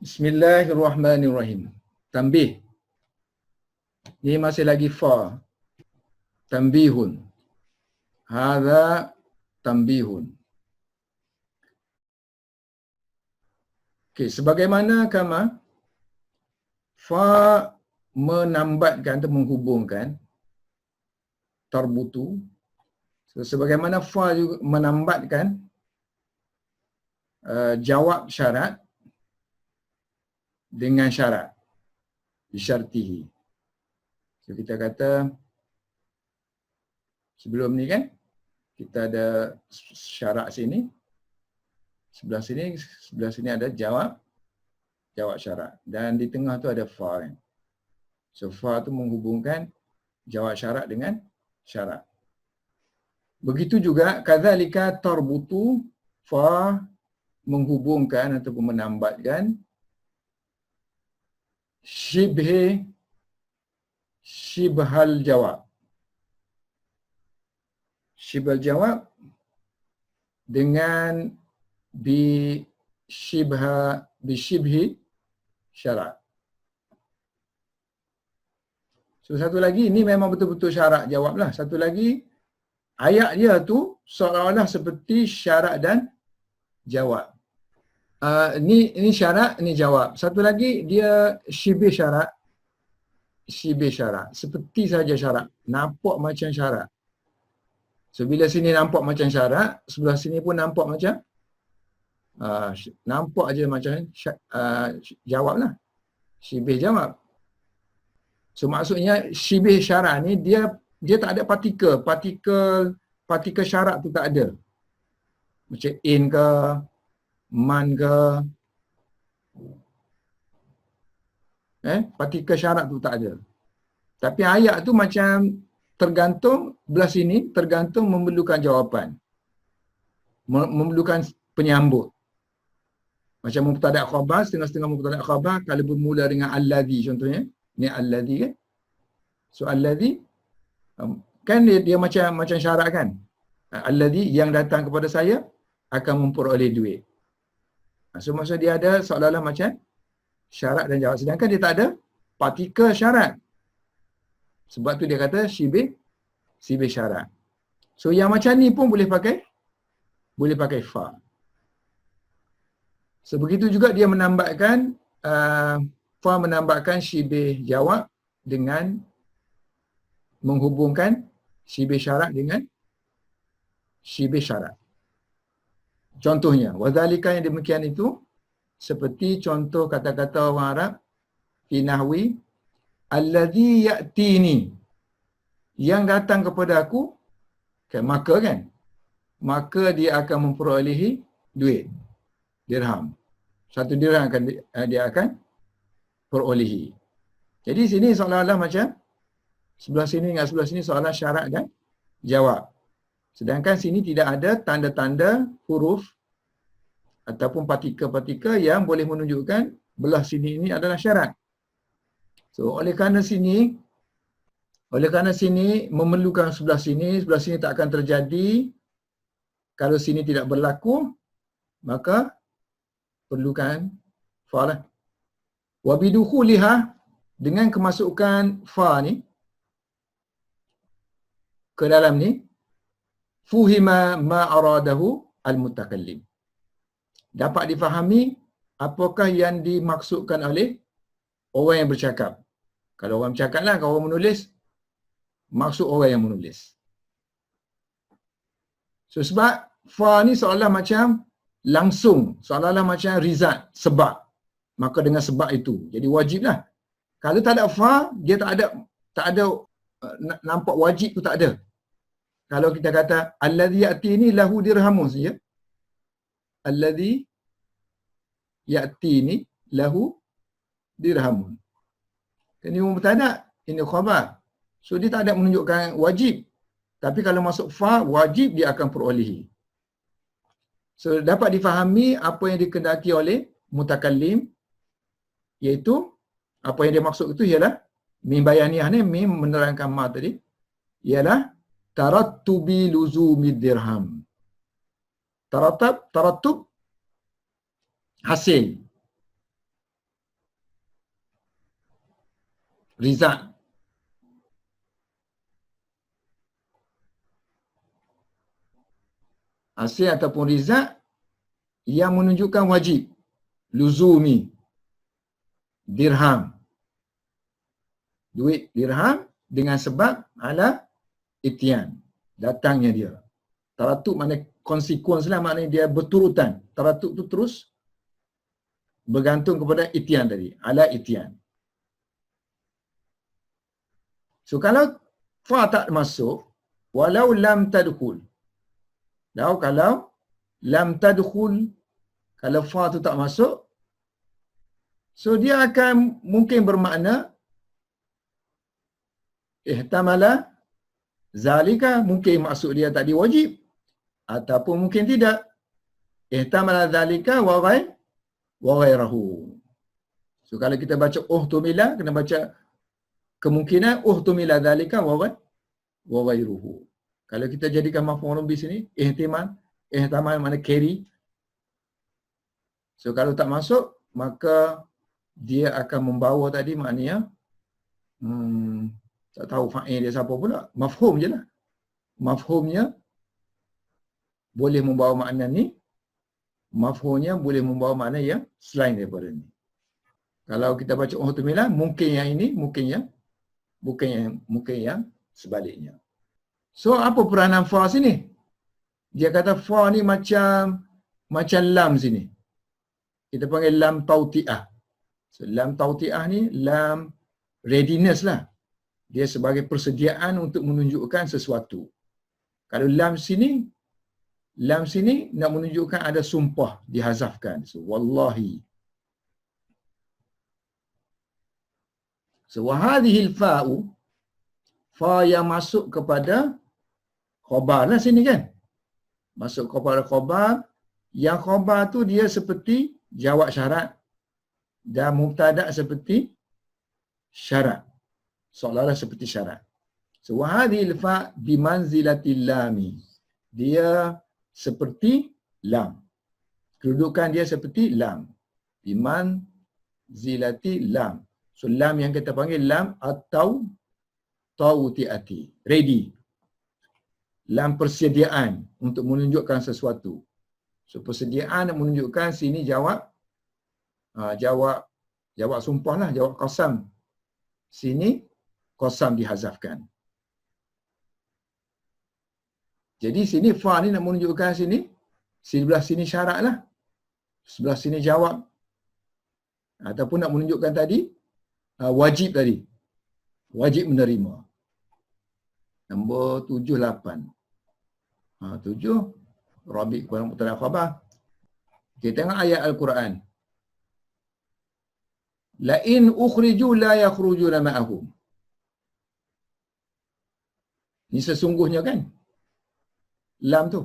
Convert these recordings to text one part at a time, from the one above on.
Bismillahirrahmanirrahim. Tanbih. Ni masih lagi fa. Tanbihun. Hadza tanbihun. Okey, sebagaimana kama fa menambatkan atau menghubungkan tarbutu. Sebagaimana fa juga menambatkan jawab syarat dengan syarat. Bisyartihi. So kita kata sebelum ni kan kita ada syarat sini. Sebelah sini ada jawab syarat dan di tengah tu ada fa kan. So fa tu menghubungkan jawab syarat dengan syarat. Begitu juga kadzalika tarbutu, fa menghubungkan ataupun menambatkan syibhal jawab. Syibhal jawab dengan bisyibhi syarat. So satu lagi, ini memang betul-betul syarat jawab lah. Satu lagi, ayat dia tu seolah-olah seperti syarat dan jawab. Ini syarat, ini jawab. Satu lagi, dia syibih syarat. Syibih syarat. Seperti saja syarat. Nampak macam syarat. So bila sini nampak macam syarat, sebelah sini pun nampak macam nampak aja macam jawab lah. Syibih jawab. So maksudnya syibih syarat ni dia tak ada partikel syarat tu tak ada. Macam in ke, man ke. Partikel syarat tu tak ada. Tapi ayat tu macam tergantung belah sini, tergantung memerlukan jawapan. Memerlukan penyambut. Macam mubtada' khabar, setengah-setengah mubtada' khabar kalau bermula dengan allazi contohnya. Ni allazi kan. So allazi kan dia macam syarat kan. Allazi yang datang kepada saya akan memperoleh duit. So maksud dia ada seolah-olah macam syarat dan jawab. Sedangkan dia tak ada partikel syarat. Sebab tu dia kata syibih syarat. So yang macam ni pun boleh pakai fa. So begitu juga dia menambahkan fa menambahkan syibih jawab dengan menghubungkan syibih syarat dengan syibih syarat. Contohnya, wadzalika yang demikian itu seperti contoh kata-kata orang Arab fi nahwi allazi ya'tini, yang datang kepada aku kan, maka dia akan memperolehi duit, dirham. Satu dirham dia akan perolehi. Jadi sini seolah-olah macam sebelah sini dengan sebelah sini seolah syarat dan jawab. Sedangkan sini tidak ada tanda-tanda huruf ataupun partikel-partikel yang boleh menunjukkan belah sini ini adalah syarat. So oleh kerana sini memerlukan sebelah sini tak akan terjadi. Kalau sini tidak berlaku, maka perlukan fa lah. Wa bidukhuliha, dengan kemasukan fa ni ke dalam ni, fuhima ma aradahu al-mutakallim. Dapat difahami apakah yang dimaksudkan oleh orang yang bercakap. Kalau orang bercakap lah, kalau orang menulis, maksud orang yang menulis. So sebab fa ni seolah macam langsung, seolah-olah macam result, sebab. Maka dengan sebab itu. Jadi wajiblah. Kalau tak ada fa, dia tak ada nampak wajib tu tak ada. Kalau kita kata allazi ya'tini lahu dirhamun saja. Allazi ya'tini lahu dirhamun. Ini mubtada, ini khabar. So dia tak ada menunjukkan wajib. Tapi kalau masuk fa, wajib dia akan perolehi. So dapat difahami apa yang dikehendaki oleh mutakallim, iaitu apa yang dia maksud itu ialah mim bayaniyah ni, mim menerangkan ma tadi, ialah tarattubi luzumid dirham. Taratub hasil. rizak. Asil ataupun rizak yang menunjukkan wajib. Luzumi. Dirham. Duit dirham dengan sebab ala itian. Datangnya dia. Taratuk makna konsekuens lah, maknanya dia berturutan. Taratuk tu terus bergantung kepada itian tadi. Ala itian. So kalau fa tak masuk, walau lam tadkhul. Kalau lam tadkhul, kalau fa tu tak masuk, so dia akan mungkin bermakna ihtamala zalika, mungkin maksud dia tadi wajib ataupun mungkin tidak. Ihtamala zalika wa ghairahu. So kalau kita baca uhtumila, kena baca kemungkinan uhtumila zalika wa ghairuhu. Kalau kita jadikan maf'ul bi sini, ihtimal mana carry. So kalau tak masuk, maka dia akan membawa tadi maknanya tak tahu fa'il dia siapa pula. Mafhum je lah. Mafhumnya boleh membawa makna ni. Mafhumnya boleh membawa makna yang selain daripada ni. Kalau kita baca uhtumila, mungkin yang ini, mungkin yang sebaliknya. So apa peranan fa sini? Dia kata fa ni macam lam sini. Kita panggil lam tauti'ah. So lam tauti'ah ni lam readiness lah. Dia sebagai persediaan untuk menunjukkan sesuatu. Kalau lam sini nak menunjukkan ada sumpah dihazafkan. So wallahi. So wahadhil fa'u, fa yang masuk kepada khabar lah sini kan. Masuk kepada khabar. Yang khabar tu dia seperti jawab syarat. Dan mubtada' seperti syarat. Seolah-olah seperti syarat. So wahadhil fa' bimanzilatil lami. Dia seperti lam. Kedudukan dia seperti lam. Bimanzilatil lam. So lam yang kita panggil lam atau tauti'ati. Ready. Lam persediaan untuk menunjukkan sesuatu. So persediaan menunjukkan sini jawab sumpah lah, jawab qasam. Sini qasam dihazafkan. Jadi sini fa ni nak menunjukkan sini, sebelah sini syarat lah. Sebelah sini jawab. Ataupun nak menunjukkan tadi, wajib tadi. Wajib menerima. Nombor 7, 8. 7. Rabi' kepada mubtada khabar. Kita tengok ayat Al-Quran. La in ukhriju la yakhrujuna ma'ahum. Ini sesungguhnya kan? Lam tu.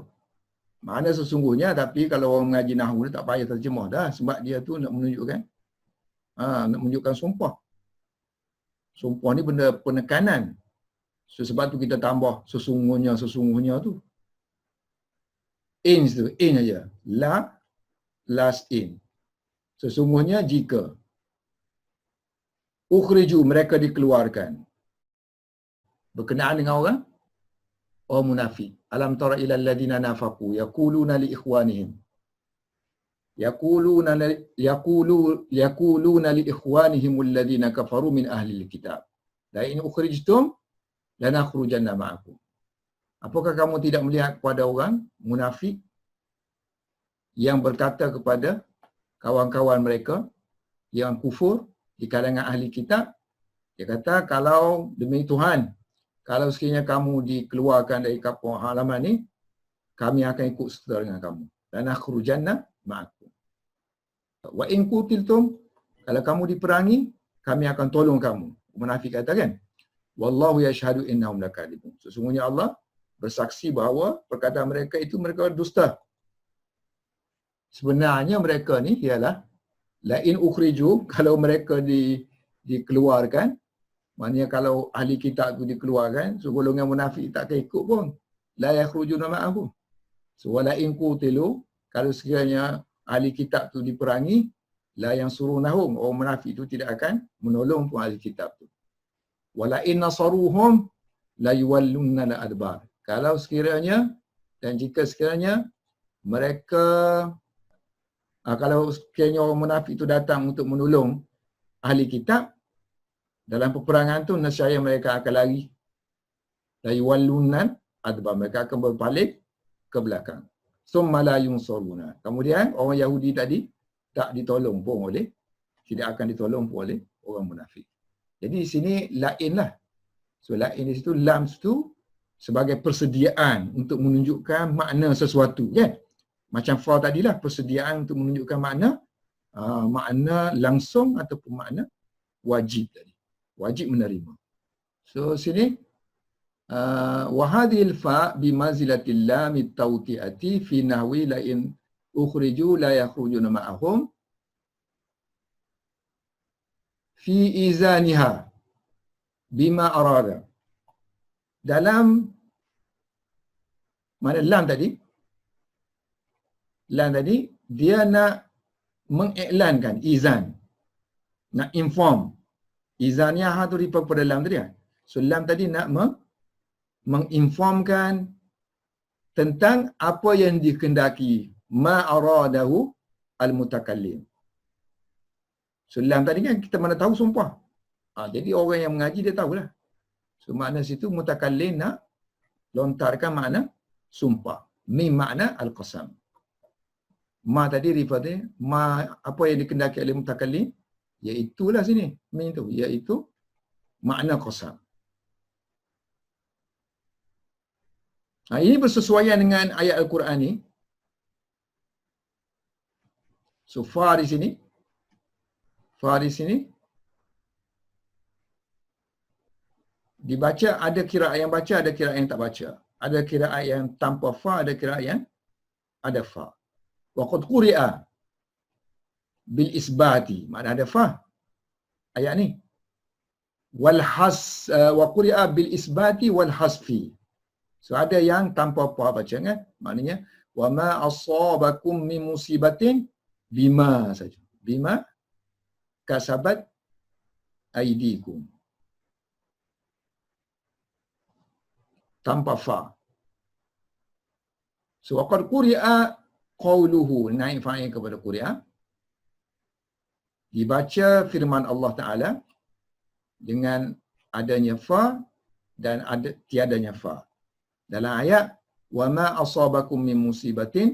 Mana sesungguhnya, tapi kalau orang mengaji nahwu tak payah terjemah dah. Sebab dia tu nak menunjukkan nak menunjukkan sumpah. Sumpah ni benda penekanan. So, sebab tu kita tambah sesungguhnya tu. In tu, in aja. La, last in. Sesungguhnya jika. Ukhriju, mereka dikeluarkan. Berkenaan dengan orang? Orang munafik. Alam tara ilal ladina nafaqu yaquluna li ikhwanihim. Yaquluna li ikhwanihim alladhina kafaru min ahli alkitab. La in ukhrijtum lanakhrujanna ma'akum. Apakah kamu tidak melihat kepada orang munafik yang berkata kepada kawan-kawan mereka yang kufur di kalangan ahli kitab, dia kata, kalau demi Tuhan, kalau sekiranya kamu dikeluarkan dari kampung halaman ni, kami akan ikut serta dengan kamu. Lanakhrujanna ma'akum. Wa in qutiltum, kalau kamu diperangi, kami akan tolong kamu. Munafik kata kan? Wallahu yashhadu innahum lakadzibun. Sesungguhnya Allah bersaksi bahawa perkataan mereka itu mereka dusta. Sebenarnya mereka ni ialah la in ukhriju, kalau mereka dikeluarkan, maknanya kalau ahli kitab tu dikeluarkan, so golongan munafik takkan ikut pun. La yakhrujuna ma'ahum. So wala in qutilu, kalau sekiranya ahli kitab tu diperangi, la yang suruh nahum, orang munafik tu tidak akan menolong pun ahli kitab tu. wala in nasaruhum la yuwallunna al-adbar. Kalau sekiranya dan jika sekiranya mereka kalau sekiranya orang munafik itu datang untuk menolong ahli kitab dalam peperangan tu, nescaya mereka akan lari. La yuwallunna al-adbar, mereka akan berpaling ke belakang. Summa la yunsaruna. Kemudian orang Yahudi tadi tak ditolong pun oleh, tidak akan ditolong pun oleh orang munafik. Jadi di sini lain lah. So lain di situ, lam situ sebagai persediaan untuk menunjukkan makna sesuatu, kan? Macam fa tadilah, persediaan untuk menunjukkan makna makna langsung ataupun makna wajib tadi. Wajib menerima. So sini wa hadhil fa bi manzilatil lam at-tawti'ati fi nahwi la in ukhriju la yakhrujuna ma'ahum fi izaniha bima arada. Dalam mana lam tadi? Lam tadi dia nak mengiklankan izan, nak inform. Izaniyah tu refer pada lam tadi kan? So lam tadi nak menginformkan tentang apa yang dikehendaki, ma aradahu al-mutakallim. So lam tadi kan kita mana tahu sumpah. Jadi orang yang mengaji dia tahulah. So makna situ mutakallim nak lontarkan makna sumpah. Mim makna al-qasam. Ma tadi refer dia, ma apa yang dikehendaki oleh mutakallim, iaitulah sini, mim tu, iaitu makna qasam. Ini bersesuaian dengan ayat Al-Quran ni. So fa di sini, dibaca, ada kiraat yang baca, ada kiraat yang tak baca. Ada kiraat yang tanpa fa, ada kiraat yang ada fa. Wa qad quri'a bil isbati, makna ada fa ayat ni. Wal has wa quri'a bil isbati wal hasfi. So ada yang tanpa fa baca kan? Maknanya wa ma asabakum min musibatin bima saja. Bima kasabat aidikum. Tanpa fa. So waqad quri'a qawluhu, naik fa'il kepada quri'a. Dibaca firman Allah Ta'ala dengan adanya fa dan tiadanya fa. Dalam ayat wa ma asabakum min musibatin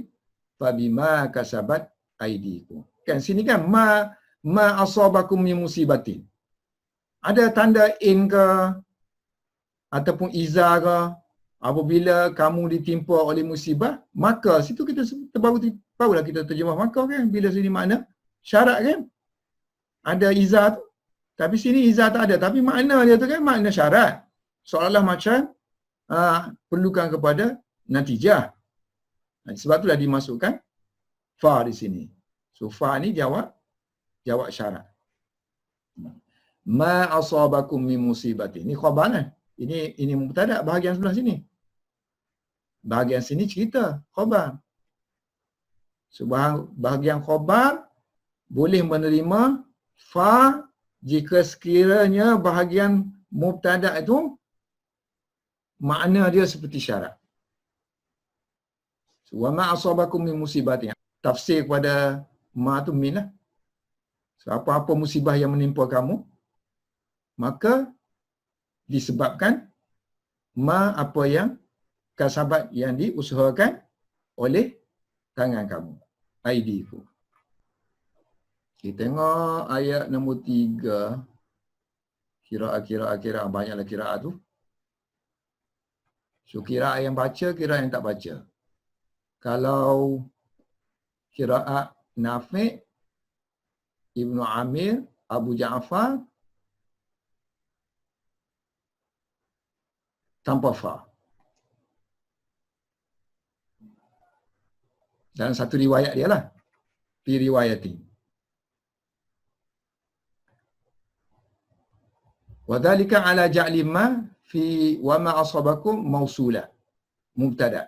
fabima kasabat aidikum. Kan sini kan ma asabakum min musibatin. Ada tanda in ke ataupun iza ke, apabila kamu ditimpa oleh musibah, maka situ kita barulah kita terjemah maka kan, bila sini makna syarat kan. Ada iza tu. Tapi sini iza tak ada, tapi makna dia tu kan makna syarat. Seolah-olah macam perlukan kepada natijah. Sebab itulah dimasukkan fa di sini. So fa ni jawab syarat. Ma asabakum min musibatin. Ini khabar kan? Ini mubtada bahagian sebelah sini. Bahagian sini cerita khabar. So bahagian khabar boleh menerima fa jika sekiranya bahagian mubtada itu makna dia seperti syarat. So, wa ma asabakum min musibatin. Tafsir kepada ma tu min lah. So, apa-apa musibah yang menimpa kamu, maka disebabkan ma apa yang kasabat yang diusahakan oleh tangan kamu. Aidiku. Kita tengok ayat nombor 3. Kiraat banyaklah kiraat tu. So kiraat yang baca, kiraat yang tak baca. Kalau kiraat Nafi', Ibnu Amir, Abu Ja'far tanpa fa. Dalam satu riwayat dia lah. Fi riwayatin. Wa dhalika ala ja'li ma fi wa ma asabakum mausula. Mubtada.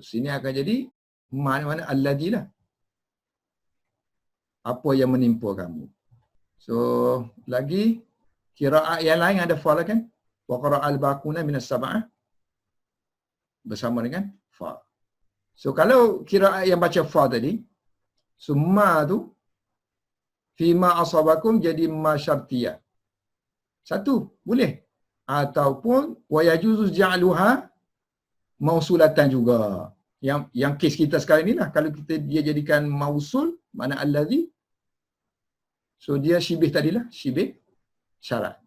Sini akan jadi mana-mana alladhi lah. Apa yang menimpa kamu. So, lagi Qiraat yang lain ada fa lah kan? Wa qara'al baquna minas sab'ah bersama dengan fa. So kalau qiraat yang baca fa tadi, summa tu fima asabakum jadi ma syartiyah. Satu, boleh. Ataupun wa yajuzu ja'luha mausulatan juga. Yang kes kita sekarang ni lah, kalau kita dia jadikan mausul, mana allazi, so dia syibih tadilah, syibih syarat.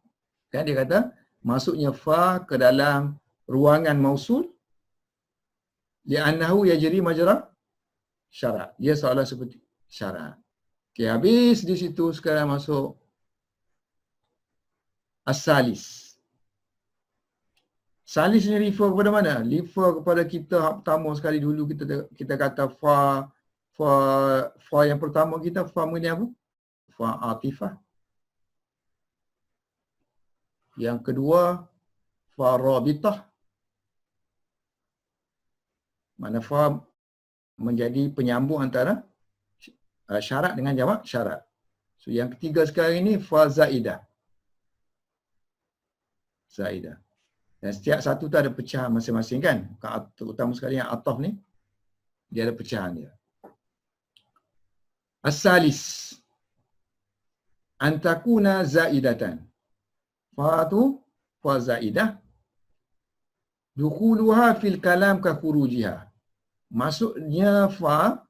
Kan dia kata masuknya fa ke dalam ruangan mausul li'annahu yajri majra syarat. Dia seolah seperti syarat. Okey, habis di situ sekarang masuk as-salis. Salis ni refer kepada mana? Refer kepada kita pertama sekali dulu kita kata fa yang pertama kita fa ni apa? Fa atifah. Yang kedua fa rabitah. Mana fa menjadi penyambung antara syarat dengan jawab syarat. So yang ketiga sekarang ini fa zaidah. Zaidah. Dan setiap satu tu ada pecahan masing-masing kan. Terutama sekali yang ataf ni, dia ada pecahan dia. As-salis. Antakuna zaidatan. Fa tu, fa zaidah. Dukhuluha fil kalam ka khurujiha. Masuknya fa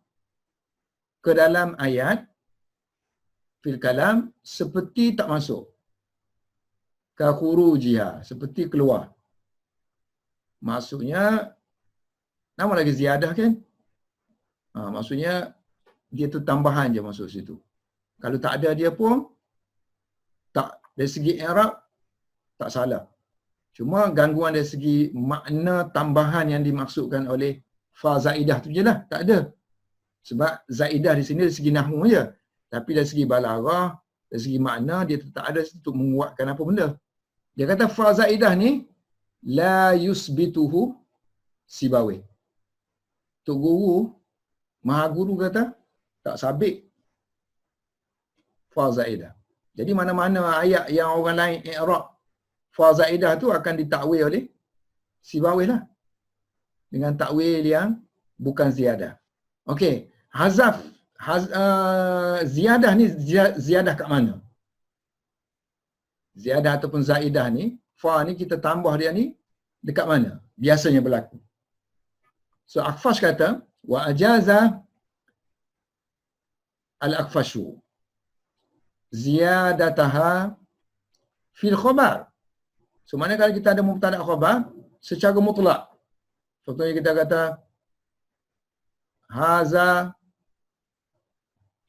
ke dalam ayat, fil kalam, seperti tak masuk. Ka khurujiha, seperti keluar. Maksudnya, nama lagi ziyadah kan? Maksudnya, dia tu tambahan je masuk situ. Kalau tak ada dia pun, tak dari segi i'rab, tak salah. Cuma gangguan dari segi makna tambahan yang dimaksudkan oleh fa zaidah tu je lah. Tak ada. Sebab zaidah di sini dari segi nahwu je. Tapi dari segi balaghah, dari segi makna, dia tak ada untuk menguatkan apa benda. Dia kata fa zaidah ni, la yusbituhu Sibawi. Tok Guru, Maha Guru kata, tak sabit fa zaidah. Jadi mana-mana ayat yang orang lain i'rab fa zaidah tu akan ditakwil oleh Sibawi lah. Dengan takwil yang bukan ziyadah. Okey, hazaf, ziyadah ni ziyadah kat mana? Ziyadah ataupun zaidah ni, fa ni kita tambah dia ni dekat mana? Biasanya berlaku. So Akhfash kata, wa ajaza al-Akhfashu ziyadataha fil khabar. So mana kalau kita ada mubtada khabar secara mutlak. Contohnya kita kata haza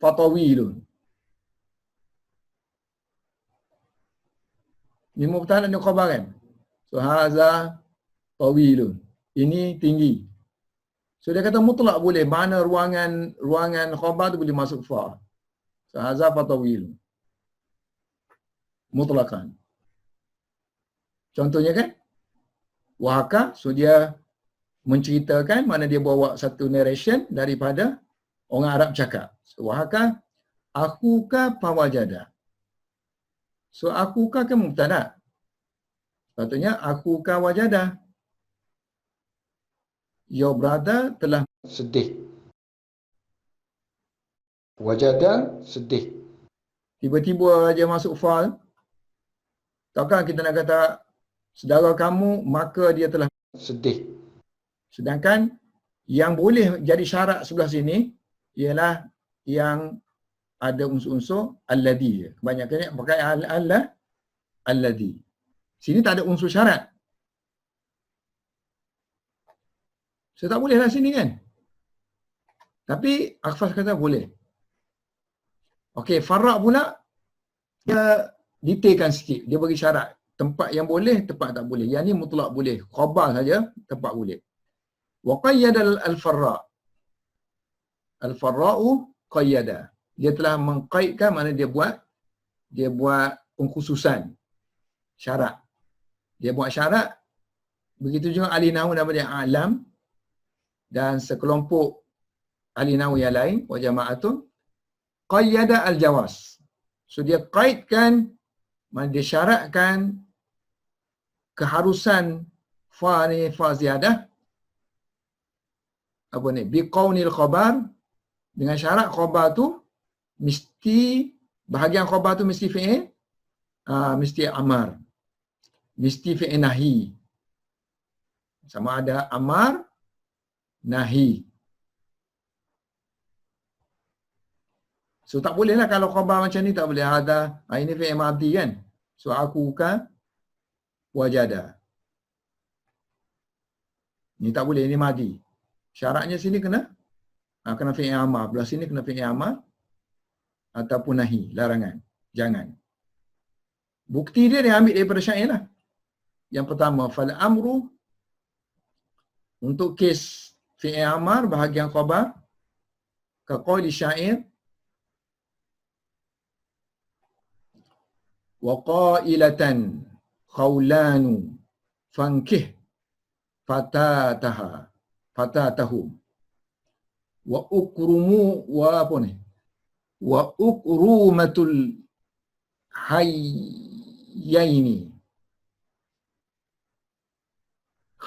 fatawilun. Ini mubtada dan khabar kan? So haza tawilun. Ini tinggi. So dia kata mutlak boleh. Mana ruangan khabar tu boleh masuk fa. So haza fatawilun. Mutlakan. Contohnya kan? Wahaka. So dia menceritakan mana dia bawa satu narration daripada orang Arab cakap. So wahaka akuka pawajada. So akuka kan mubtada. Contohnya akuka wajada. Your brother telah sedih. Wajada sedih. Tiba-tiba aja masuk fa'al. Takkan kita nak kata saudara kamu maka dia telah sedih. Sedangkan yang boleh jadi syarat sebelah sini ialah yang ada unsur-unsur alladhi. Kebanyakannya pakai alladhi. Sini tak ada unsur syarat. So tak bolehlah sini kan. Tapi Akhfash kata boleh. Okey, Farraq pula dia detailkan sikit. Dia bagi syarat. Tempat yang boleh, tempat tak boleh. Yang ni mutlak boleh. Khabar saja, tempat boleh. Wa qayyada al-Farraq. Al-Farra'u qayyada. Dia telah mengkaitkan, mana dia buat pengkhususan syarat. Dia buat syarat. Begitu juga ahli nahwu nama dia alam dan sekelompok ahli nahwu yang lain wa jama'atun qayyada al-jawaz. So dia kaitkan Dia syaratkan keharusan fa ni fa ziyadah apa ni biqaunil khabar, dengan syarat khabar tu mesti bahagian khabar tu mesti fi'il mesti amar, mesti fi'il nahi, sama ada amar nahi. So tak boleh lah kalau khabar macam ni, tak boleh ada ini fi'il madhi kan. So aku kan wajada, ni tak boleh, ini madhi. Syaratnya sini kena kena fi'il amar, belah sini kena fi'il amar ataupun nahi, larangan, jangan. Bukti dia ambil daripada syair lah. Yang pertama, fal amru, untuk kes fi'il amar bahagian khabar, ka qauli syair, wa qailatan khawlanu fankih fatatahu wa ukrumu wa apa ni wa ukrumatul hayyaini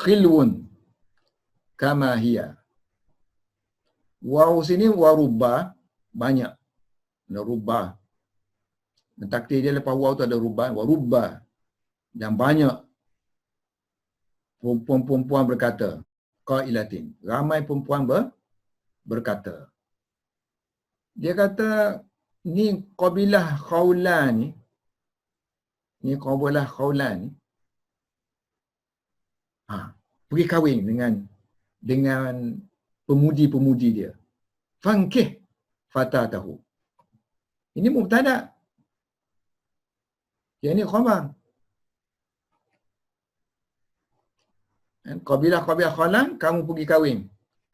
khilwun kama hiya. Waw sini warubba, banyak. Ada rubba. Takdir dia lepas waw tu ada rubba, warubba. Dan banyak perempuan berkata, qailatin, ramai perempuan berkata. Dia kata ni qabilah khawlan ni qabilah khawlan ni pergi kahwin dengan pemudi-pemudi dia. Fankih fatatahu. Ini mubtada. Yang ini khabar. Qabilah khawlan, kamu pergi kahwin.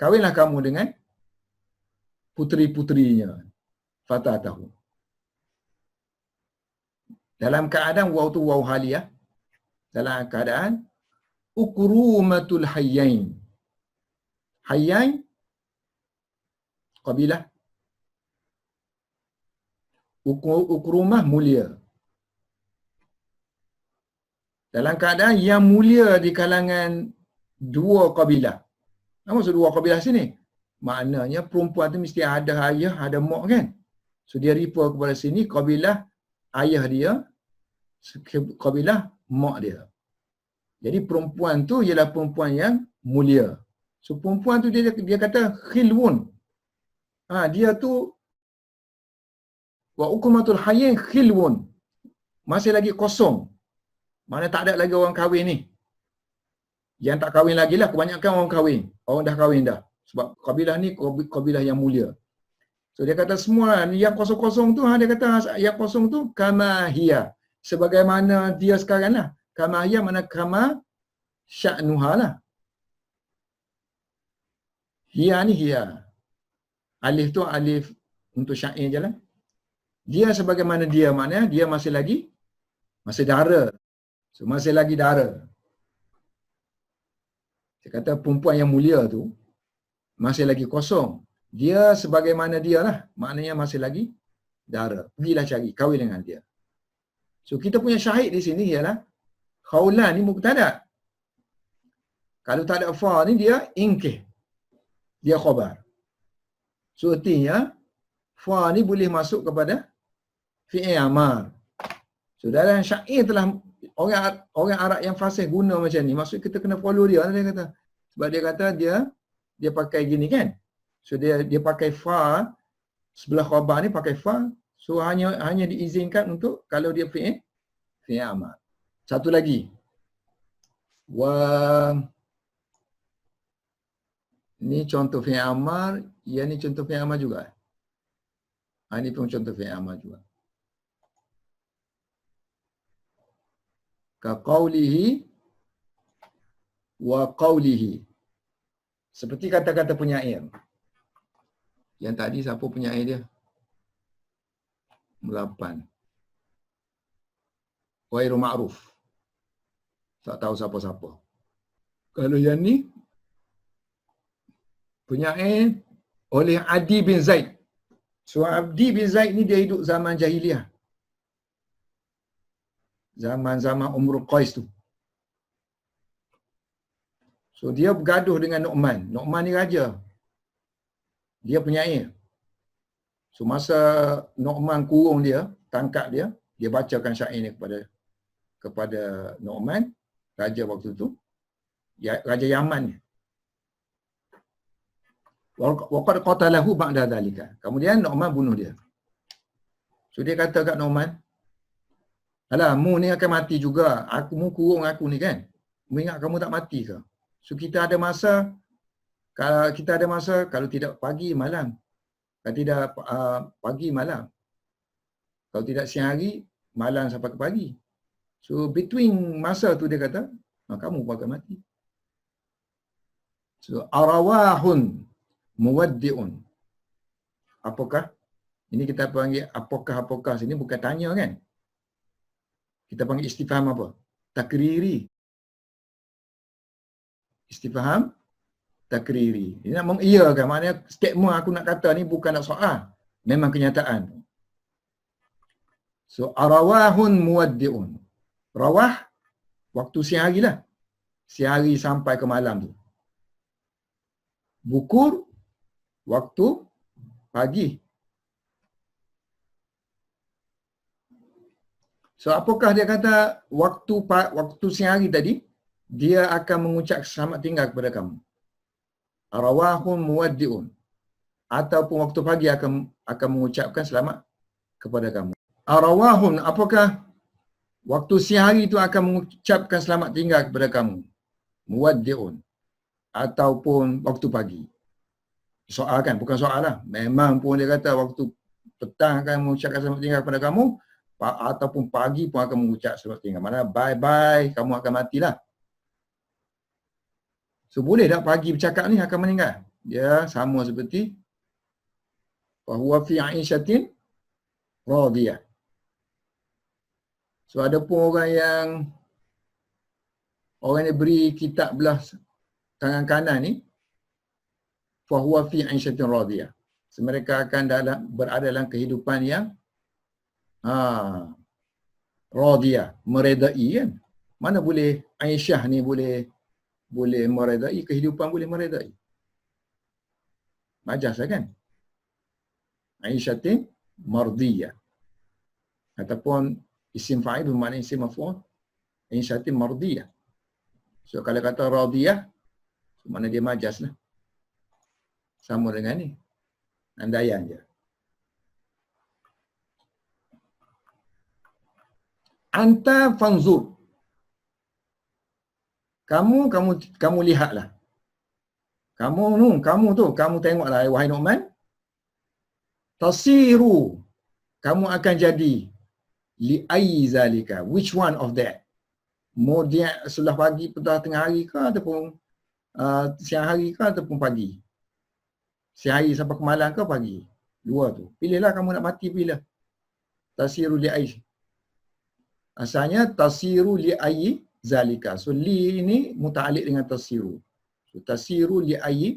Kahwinlah kamu dengan puteri-puterinya. Fatatahu. Dalam keadaan waw tu waw haliyah. Dalam keadaan ukrumatul hayyain. Hayyain qabilah. Ukrumah mulia. Dalam keadaan yang mulia di kalangan dua qabilah. Apa maksud dua qabilah sini? Maknanya perempuan tu mesti ada ayah, ada mak kan? So dia refer kepada sini qabilah ayah dia, qabilah mak dia. Jadi perempuan tu ialah perempuan yang mulia. So perempuan tu dia kata khilwun. Dia tu wa ukumatul hayyin khilwun. Masih lagi kosong. Mana tak ada lagi orang kahwin ni. Yang tak kahwin lagi lah, kebanyakan orang kahwin. Orang dah kahwin dah. Sebab kabilah ni kabilah yang mulia. So dia kata semua yang kosong-kosong tu, dia kata yang kosong tu kama hiya. Sebagaimana dia sekarang lah. Kama hiya mana kama sya'nuha lah. Hiya ni hiya. Alif tu alif untuk syair je lah. Dia sebagaimana dia, maknanya dia masih dara. So masih lagi dara. Dia kata perempuan yang mulia tu masih lagi kosong. Dia sebagaimana dia lah. Maknanya masih lagi dara. Pergilah cari, kahwin dengan dia. So kita punya syahid di sini ialah khawlan ni mubtada. Kalau tak ada fa ni dia inkih. Dia khabar. So artinya fa ni boleh masuk kepada fi'il amar. So dalam syair telah orang Arab yang fasih guna macam ni. Maksud kita kena follow dia kata. Sebab dia kata dia pakai gini kan. So dia pakai fa, sebelah khabar ni pakai fa. So hanya diizinkan untuk kalau dia fi'il amar. Satu lagi. Ni contoh fi'il amar, yang ni contoh fi'il amar juga. Ini pun contoh fi'il amar juga. Ka qawlihi wa qawlihi. Seperti kata-kata penyair. Yang tadi siapa penyair dia? Melapan. Ghairu ma'ruf. Tak tahu siapa-siapa. Kalau yang ni penyair oleh Adi bin Zaid. So Adi bin Zaid ni dia hidup zaman jahiliah. zaman-zaman Umrul Qais tu. So dia bergaduh dengan Nu'man. Nu'man ni raja. Dia penyair. So masa Nu'man kurung dia, tangkap dia, dia bacakan syair ni kepada Nu'man, raja waktu tu, raja Yaman ni. Waqad qatalahu ba'da dhalika. Kemudian Nu'man bunuh dia. So dia kata kat Nu'man, alah, mu ni akan mati juga. Mu kurung aku ni kan. Mu ingat kamu tak mati ke? So kita ada masa, kalau tidak pagi, malam. Kalau tidak pagi, malam. Kalau tidak siang hari, malam sampai ke pagi. So between masa tu dia kata, kamu pun akan mati. So arawahun muwaddi'un. Apakah? Ini kita panggil apakah sini bukan tanya kan? Kita panggil istifham apa? Takriri. Istifham takriri. Ini nak mengiyakan, maknanya statement aku nak kata ni bukan nak soal. Memang kenyataan. So arawahun muwaddi'un. Rawah waktu siang hari lah. Siang hari sampai ke malam tu. Bukur waktu pagi. So apakah dia kata waktu siang hari tadi, dia akan mengucap selamat tinggal kepada kamu. Arawahun muwaddi'un. Ataupun waktu pagi akan mengucapkan selamat kepada kamu. Arawahun, apakah waktu siang hari itu akan mengucapkan selamat tinggal kepada kamu. Muwaddi'un. Ataupun waktu pagi. Soal kan? Bukan soal lah. Memang pun dia kata waktu petang akan mengucapkan selamat tinggal kepada kamu, ataupun pagi pun akan mengucap selamat tinggal. Mana bye-bye, kamu akan matilah. So boleh tak pagi bercakap ni akan meninggal? Dia sama seperti fahuwa fi 'aishatin radiyah. So ada pun orang yang beri kitab belah tangan kanan ni, fahuwa fi 'aishatin radiyah. So mereka akan berada dalam kehidupan yang radiyah, meredai kan. Mana boleh Aisyah ni boleh meredai, kehidupan boleh meredai. Majas lah kan. Aisyatin mardiyah. Ataupun isim fa'il bermakna isim maf'ul. Aisyatin mardiyah. So kalau kata radiyah, mana dia majas lah. Sama dengan ni. Andaian je. Anta fanzur. Kamu lihatlah. Kamu tengoklah wahai Nu'man. Tasiru. Kamu akan jadi li ayyi zalika. Which one of that? Mau dia sebelah pagi, petang, tengah hari ke ataupun siang hari ke ataupun pagi? Siang hari sampai ke malam ke pagi? Dua tu. Pilihlah kamu nak mati, pilih. Tasiru li ayyi. Asalnya tasiru li ayyi zalika. So li ini muta'alliq dengan tasiru. So tasiru li ayyi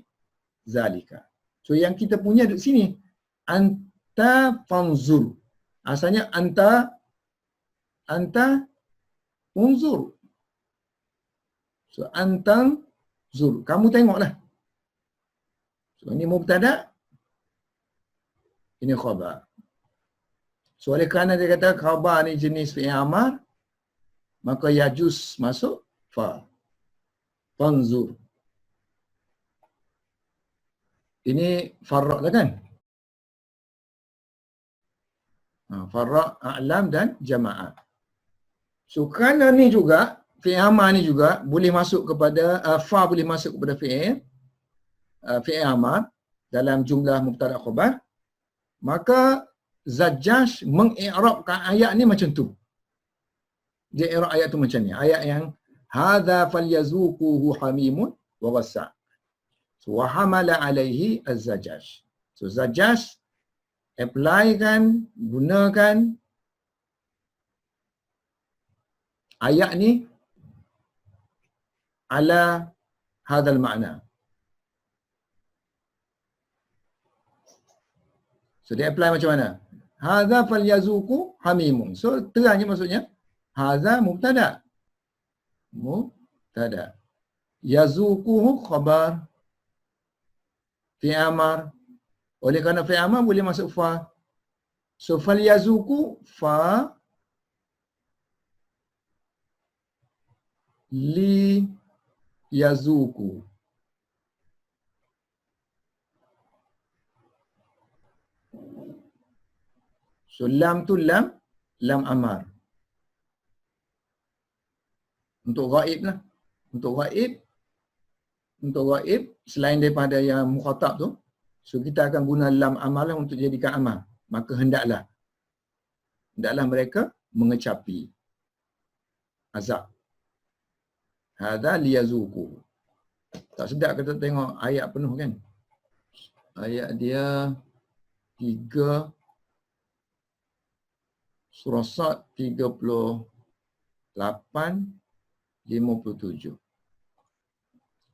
zalika. So yang kita punya di sini anta fanzur. Asalnya anta unzur. So antang zur. Kamu tengoklah. So ini mubtada, ini khabar. So oleh kerana dia kata khabar ni jenis fi'il amar, maka yajuz masuk fa. Fanzur. Ini farra' lah kan? Farra', a'lam dan jama'ah. So kerana ni juga, fi'il amar ni juga boleh masuk kepada, fa boleh masuk kepada fi'il amar dalam jumlah mubtada' khabar, maka Zajjash mengi'rabkan ayat ni macam tu. Dia i'rab ayat tu macam ni. Ayat yang hadza falyazuquhu hamimun wa ghassa. So wa hamala alaihi az-Zajjash. So Zajjash apply kan, gunakan ayat ni ala hadzal makna. So dia apply macam mana? Hadza falyazuqu hamimun. So terangnya maksudnya Haza mubtada. Mubtada. Yazukuhu khabar. Fi'il amar. Oleh kerana fi'il amar boleh masuk fa. So fal yazuku fa li yazuku. So lam tu lam amar. Untuk ghaib lah. Untuk ghaib selain daripada yang mukhatab tu, so kita akan guna lam amar lah untuk jadikan amal. Maka hendaklah mereka mengecapi azab. Hadza liyazuku. Tak sedap kita tengok ayat penuh kan? Ayat dia 3 surah Sad 38 57.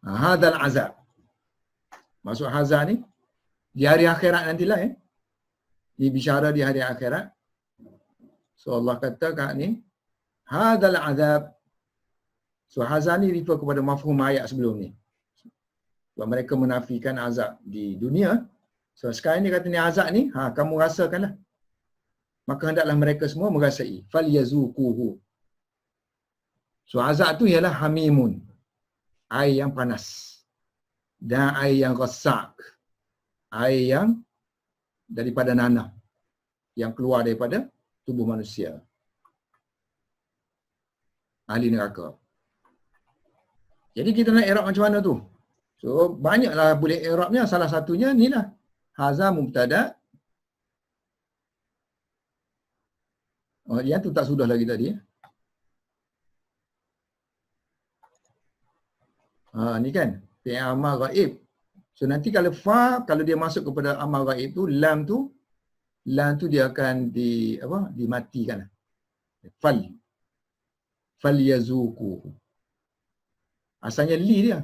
Hadzal azab. Maksud hazal ni di hari akhirat nantilah Ini bicara di hari akhirat. So Allah kata kat ni hadzal azab. So hazal ni refer kepada mafhum ayat sebelum ni. Sebab mereka menafikan azab di dunia. So sekarang ni kata ni azab ni, kamu rasakanlah. Maka hendaklah mereka semua merasai. Falyazuquhu. So azab tu ialah hamimun. Air yang panas. Dan air yang ghasak. Air yang daripada nanah. Yang keluar daripada tubuh manusia. Ahli neraka. Jadi kita nak i'rab macam mana tu? So banyaklah boleh i'rabnya. Salah satunya ni lah. Haza mubtada. Oh, yang tu tak sudah lagi tadi. Ni kan. Fi'il amar ghaib. So nanti kalau fa, kalau dia masuk kepada amar ghaib tu, lam tu dia akan dimatikan. Fal yazuquhu. Asalnya li dia.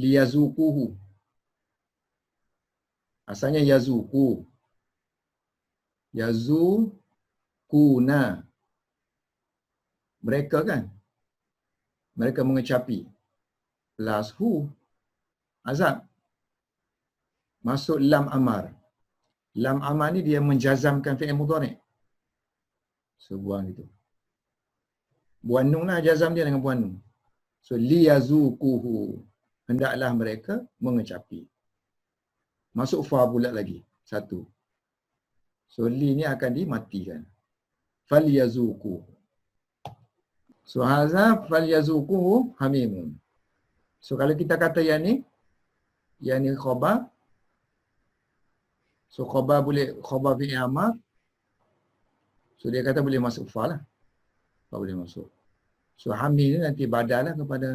Liyazuquhu. Asalnya yazuqu. Yazukuna. Mereka kan. Mereka mengecapi. Plus hu. Azab. Masuk lam amar. Lam amar ni dia menjazamkan fi'il mudhari'. So buang itu. Buang nun lah jazam dia dengan buang nun. So liyazuquhu. Hendaklah mereka mengecapi. Masuk fa pula lagi. Satu. So li ni akan dimatikan. Falyazuquhu. So haza falyazuquhu hamimun. So kalau kita kata yang ni khabar. So khabar fi'il amar. So dia kata boleh masuk fa lah. Fa boleh masuk. So hamil ni nanti badal lah kepada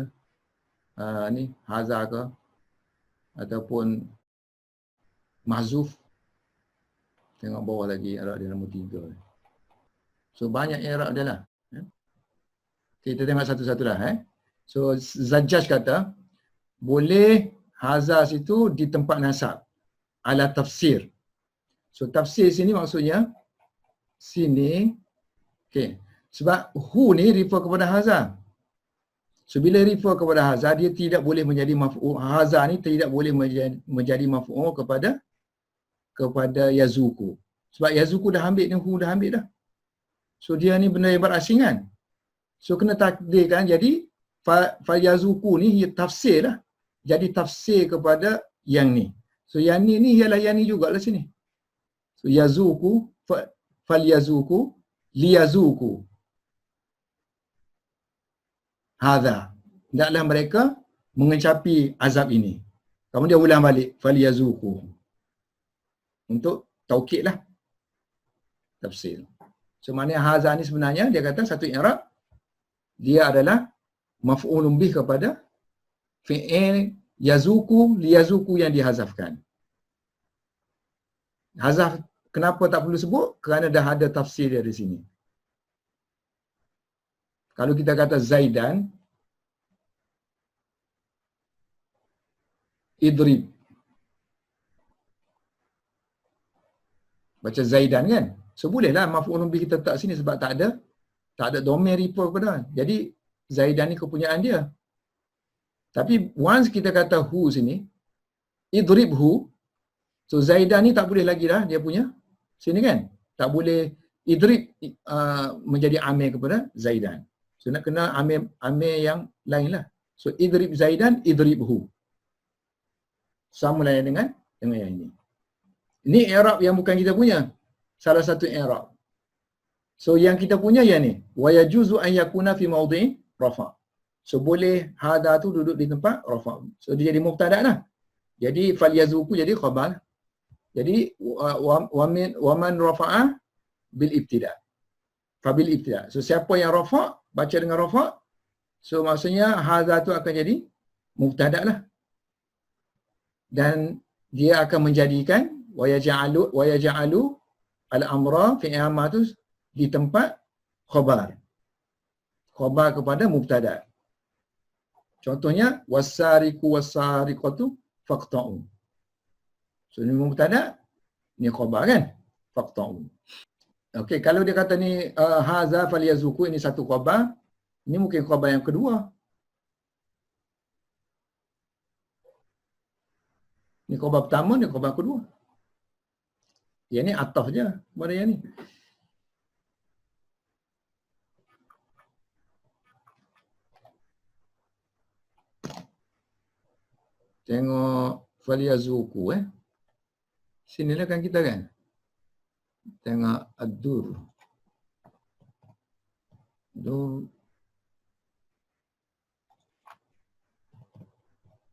ni haza ke ataupun mahzuf. Tengok bawah lagi i'rab dia nombor 3. So banyak i'rab dia lah. Kita tengok satu-satu lah. So Zajjaj kata boleh haza situ di tempat nasab ala tafsir. So tafsir sini maksudnya sini okey. Sebab hu ni refer kepada haza. So bila refer kepada haza dia tidak boleh menjadi maf'ul. Haza ni tidak boleh menjadi maf'ul kepada yazuku. Sebab yazuku dah ambil ni, hu dah ambil dah. So dia ni benda yang berasingan. So kena takdirkan jadi fa yazuku ni tafsir lah. Jadi tafsir kepada yang ni. So yang ni ialah yang ni jugalah sini. So yazuku fal yazuku liyazuku. Hadza. Hendaklah mereka mengecapi azab ini. Kemudian ulang balik fal yazuku. Untuk taukid lah. Tafsir. So maknanya hadza ni sebenarnya dia kata satu i'rab dia adalah maf'ulun bih kepada fi'il yazuku liyazuku yang dihazafkan. Hazaf kenapa tak perlu sebut? Kerana dah ada tafsir dia di sini. Kalau kita kata Zaidan idrib. Baca Zaidan kan? So bolehlah maf'ulun bih kita letak sini sebab tak ada Tak ada domain refer kepada. Jadi Zaidan ni kepunyaan dia. Tapi once kita kata hu sini, idrib hu, so Zaidan ni tak boleh lagi dah dia punya sini kan. Tak boleh idrib menjadi amir kepada Zaidan. So nak kena amir yang lain lah. So idrib Zaidan, idrib hu. Sama lah dengan yang ini. Ini i'rab yang bukan kita punya. Salah satu i'rab. So yang kita punya yang ni, wa yajuzu an yakuna fi mawdhi'in rafa'. So boleh hadha tu duduk di tempat rafa'. So dia jadi mubtada' lah. Jadi falyazuku jadi khabar. Jadi wa man rafa'a bil ibtida'. Fa bil ibtida'. So siapa yang rafa' baca dengan rafa', so maksudnya hadha tu akan jadi mubtada' lah. Dan dia akan menjadikan wa yaj'alu al-amra fi i'amah tu di tempat khabar. Khabar kepada mubtada'. Contohnya wasariqu wasariqatu faqta'u. So ni mubtada', ni khabar kan? Faqta'u. Okey, kalau dia kata ni haza falyazuku, ini satu khabar, ini mungkin khabar yang kedua. Ni khabar pertama, ni khabar kedua. Yang ni ataf je pada yang ni. Tengok falyazuku sinilah kan kita kan. Tengok ad-dur. Dur.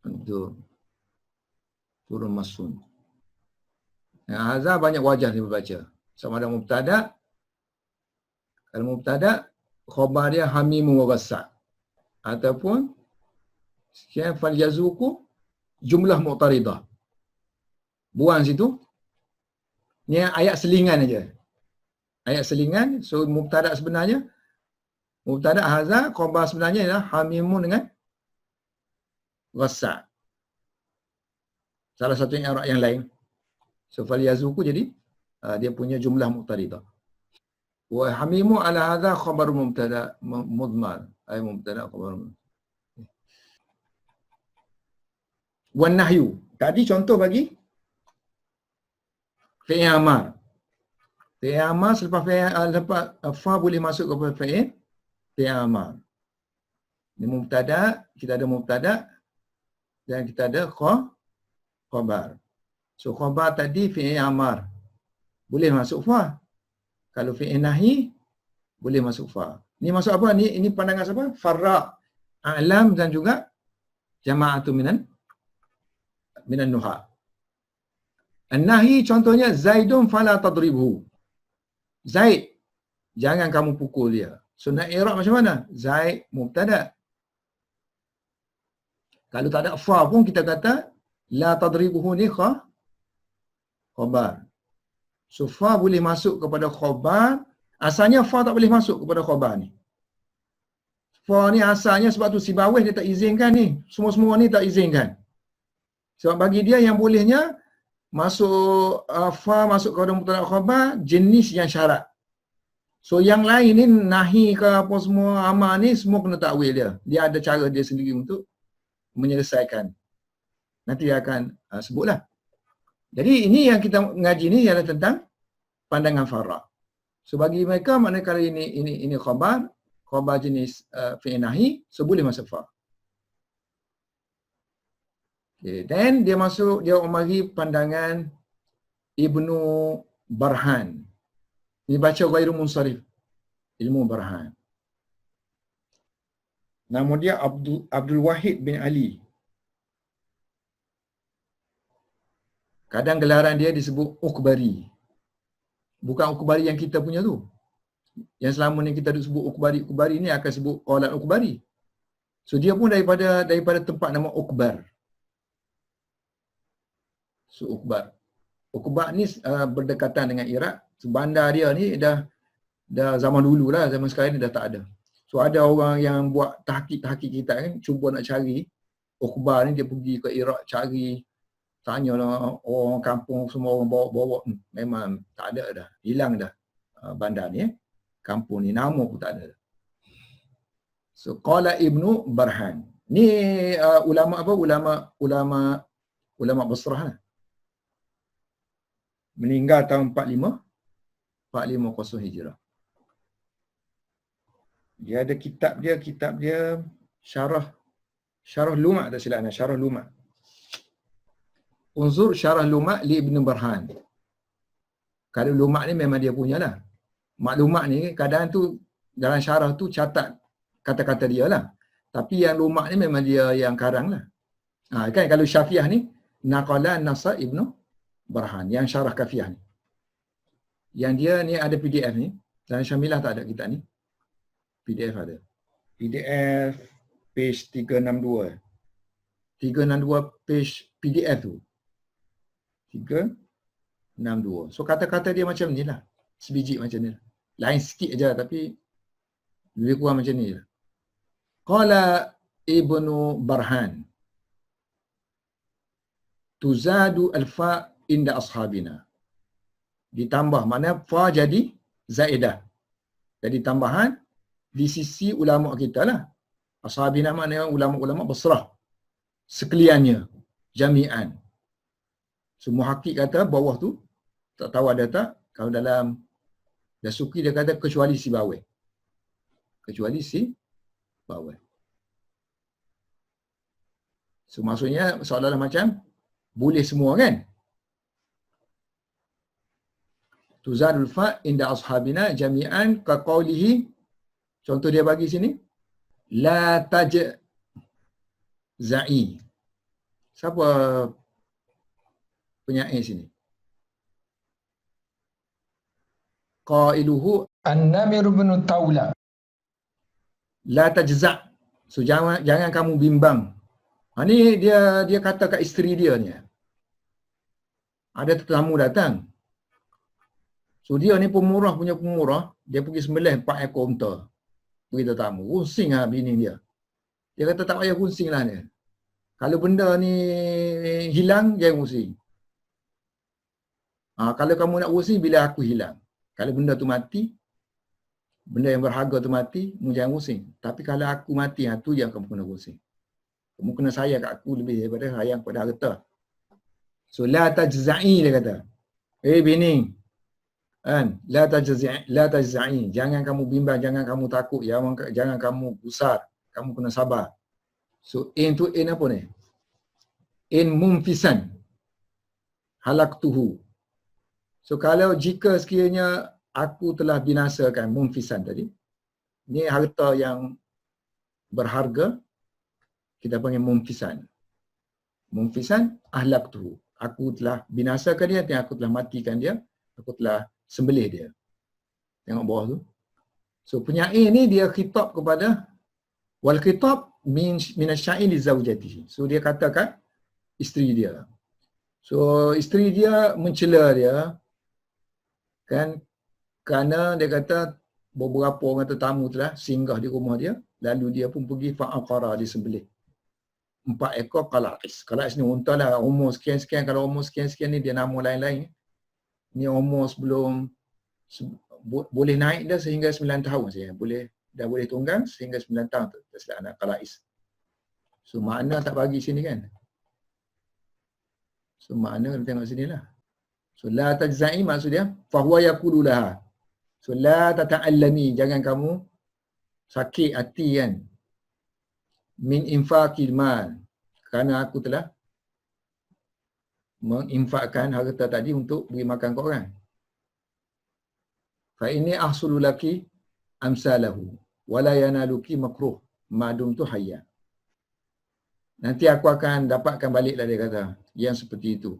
Ad-dur. Turun masun. Nah, hazah banyak wajah dia baca. Sama ada mubtada'. Kalau mubtada', khabar dia hamimu wa ghassa. Ataupun sekian falyazuku jumlah mu'taridah. Buang situ. Ni ayat selingan aja. Ayat selingan, so mubtada' sebenarnya, mubtada' hazah, khabar sebenarnya ialah hamimu dengan ghassa. Salah satu yang lain. So falyazuku jadi dia punya jumlah mu'taridah. Wa hamimu ala hadha khabar mubtada' mudmar. Ay mubtada' khabar. Wan nahyu. Tadi contoh bagi fi'il amar. Fi'il amar selepas fa boleh masuk kepada fi'il amar. Ini mubtada', kita ada mubtada' dan kita ada khabar. So khabar tadi fi'il amar boleh masuk fa. Kalau fi'il nahi boleh masuk fa. Ni masuk apa? Ini pandangan siapa? Farra, A'lam dan juga jama'atu minan nuha. An-nahi contohnya Zaidun fala tadribhu. Zaid, jangan kamu pukul dia. So nak i'rab macam mana? Zaid mubtada'. Kalau tak ada fa pun kita kata la tadribuhu ni khabar. So fa boleh masuk kepada khabar. Asalnya fa tak boleh masuk kepada khabar ni. Fa ni asalnya sebab tu si bawah dia tak izinkan ni. Semua-semua ni tak izinkan. Sebab bagi dia yang bolehnya masuk fa masuk kepada mubtada' khabar jenis yang syarat. So yang lain ni nahi ke apa semua amar ni semua kena takwil dia. Dia ada cara dia sendiri untuk menyelesaikan. Nanti dia akan sebutlah. Jadi ini yang kita mengaji ni ialah tentang pandangan farra. So bagi mereka manakala ini khabar jenis fi'il nahi, so boleh masuk fa. Okay. Dan dia umari pandangan Ibnu Barhan. Ini baca ghairu munsharif. Ilmu Barhan. Nama dia Abdul Wahid bin Ali. Kadang gelaran dia disebut Ukbari. Bukan Ukbari yang kita punya tu. Yang selama ni kita sebut Ukbari ni akan sebut Qalat Ukbari. So dia pun daripada tempat nama Ukbar. So Ukbar ni berdekatan dengan Iraq. So bandar dia ni dah zaman dulu lah, zaman sekarang ni dah tak ada. So ada orang yang buat tahqiq kita kan, cuba nak cari Ukbar ni, dia pergi ke Iraq cari, tanyalah orang kampung semua orang bawa memang tak ada dah, hilang dah bandar ni. kampung ni, nama pun tak ada. So qala Ibnu Barhan. Ni ulama apa? Ulama Basrah lah. Meninggal tahun 450 Hijrah. Dia ada kitab dia Syarah Lumat, tak silap, Syarah Lumat. Unzur Syarah Lumat li Ibn Barhan. Kalau Lumat ni memang dia punya lah. Maklumat ni kadang tu dalam syarah tu catat kata-kata dia lah. Tapi yang Lumat ni memang dia yang karang lah. Kan kalau Syafiah ni naqala Nasa Ibn Barhan, yang syarah Kafiah ni. Yang dia ni ada PDF ni. Dalam Syamilah tak ada kitab ni. PDF ada. PDF page 362. 362 page PDF tu. 362. So kata-kata dia macam ni lah. Sebiji macam ni lah. Lain sikit aja tapi lebih kurang macam ni lah. Qala Ibnu Barhan. Tuzadu alfa inda ashabina. Ditambah, maknanya fa jadi zaidah. Jadi tambahan di sisi ulama kita lah. Ashabina maknanya ulama-ulama Basrah. Sekaliannya. Jami'an. Semua hakik kata bawah tu, tak tahu ada tak, kalau dalam Dasuki dia kata kecuali si bawah. Kecuali si bawah. So maksudnya seolah-olah macam boleh semua kan? Tuzadul fa inda ashabina jami'an ka qawlihi. Contoh dia bagi sini. La tajza'i. Siapa penyair sini? Qailuhu An-Namir bin Tawla. la tajza'. So jangan kamu bimbang. Ni dia kata kat isteri dia ni. Ada tetamu datang. So dia ni pemurah punya pemurah, dia pergi sembelih 4 ekor unta. Pergi tetamu. Pusing lah bini dia. Dia kata tak payah pusing lah ni. Kalau benda ni hilang, jangan pusing. Kalau kamu nak pusing, bila aku hilang. Kalau benda tu mati, benda yang berharga tu mati, kamu jangan pusing. Tapi kalau aku mati, tu yang kamu kena pusing. Kamu kena sayang kat aku lebih daripada sayang pada harta. So, la tajza'i dia kata. Bini. Kan? La tajza'i. Jangan kamu bimbang, jangan kamu takut, jangan kamu gusar. Kamu kena sabar. So, in tu in apa ni? In mumfisan. Halaktuhu. So, kalau jika sekiranya aku telah binasakan mumfisan tadi, ni harta yang berharga, kita panggil mumfisan. Mumfisan, ahlaktuhu. Aku telah binasakan dia, aku telah matikan dia, aku telah sembelih dia. Tengok bawah tu. So, penyair ni dia khitab kepada wal khitab min asya'i li zaujatihi. So, dia katakan isteri dia. So, isteri dia mencela dia, kan, kerana dia kata beberapa orang tetamu telah singgah di rumah dia, lalu dia pun pergi fa'aqara, dia sembelih 4 ekor qala'is. Qala'is ni unta lah, umur sekian-sekian. Kalau umur sekian-sekian ni dia nama lain-lain. Ni umur sebelum boleh naik dah sehingga 9 tahun saja. Dah boleh tunggang sehingga 9 tahun tu. Tersilap anak qala'is. So makna tak bagi sini kan. So makna kita tengok sini lah. So la tajza'i maksudnya fahuwa yaqulu laha. So la tata'allami, jangan kamu sakit hati kan. Min infaqil mal, kerana aku telah menginfakkan harta tadi untuk beri makan kau orang. Fa inni ahsulu laki amsalahu wala yanaluki makruh madum tu hayya. Nanti aku akan dapatkan baliklah, dia kata, yang seperti itu.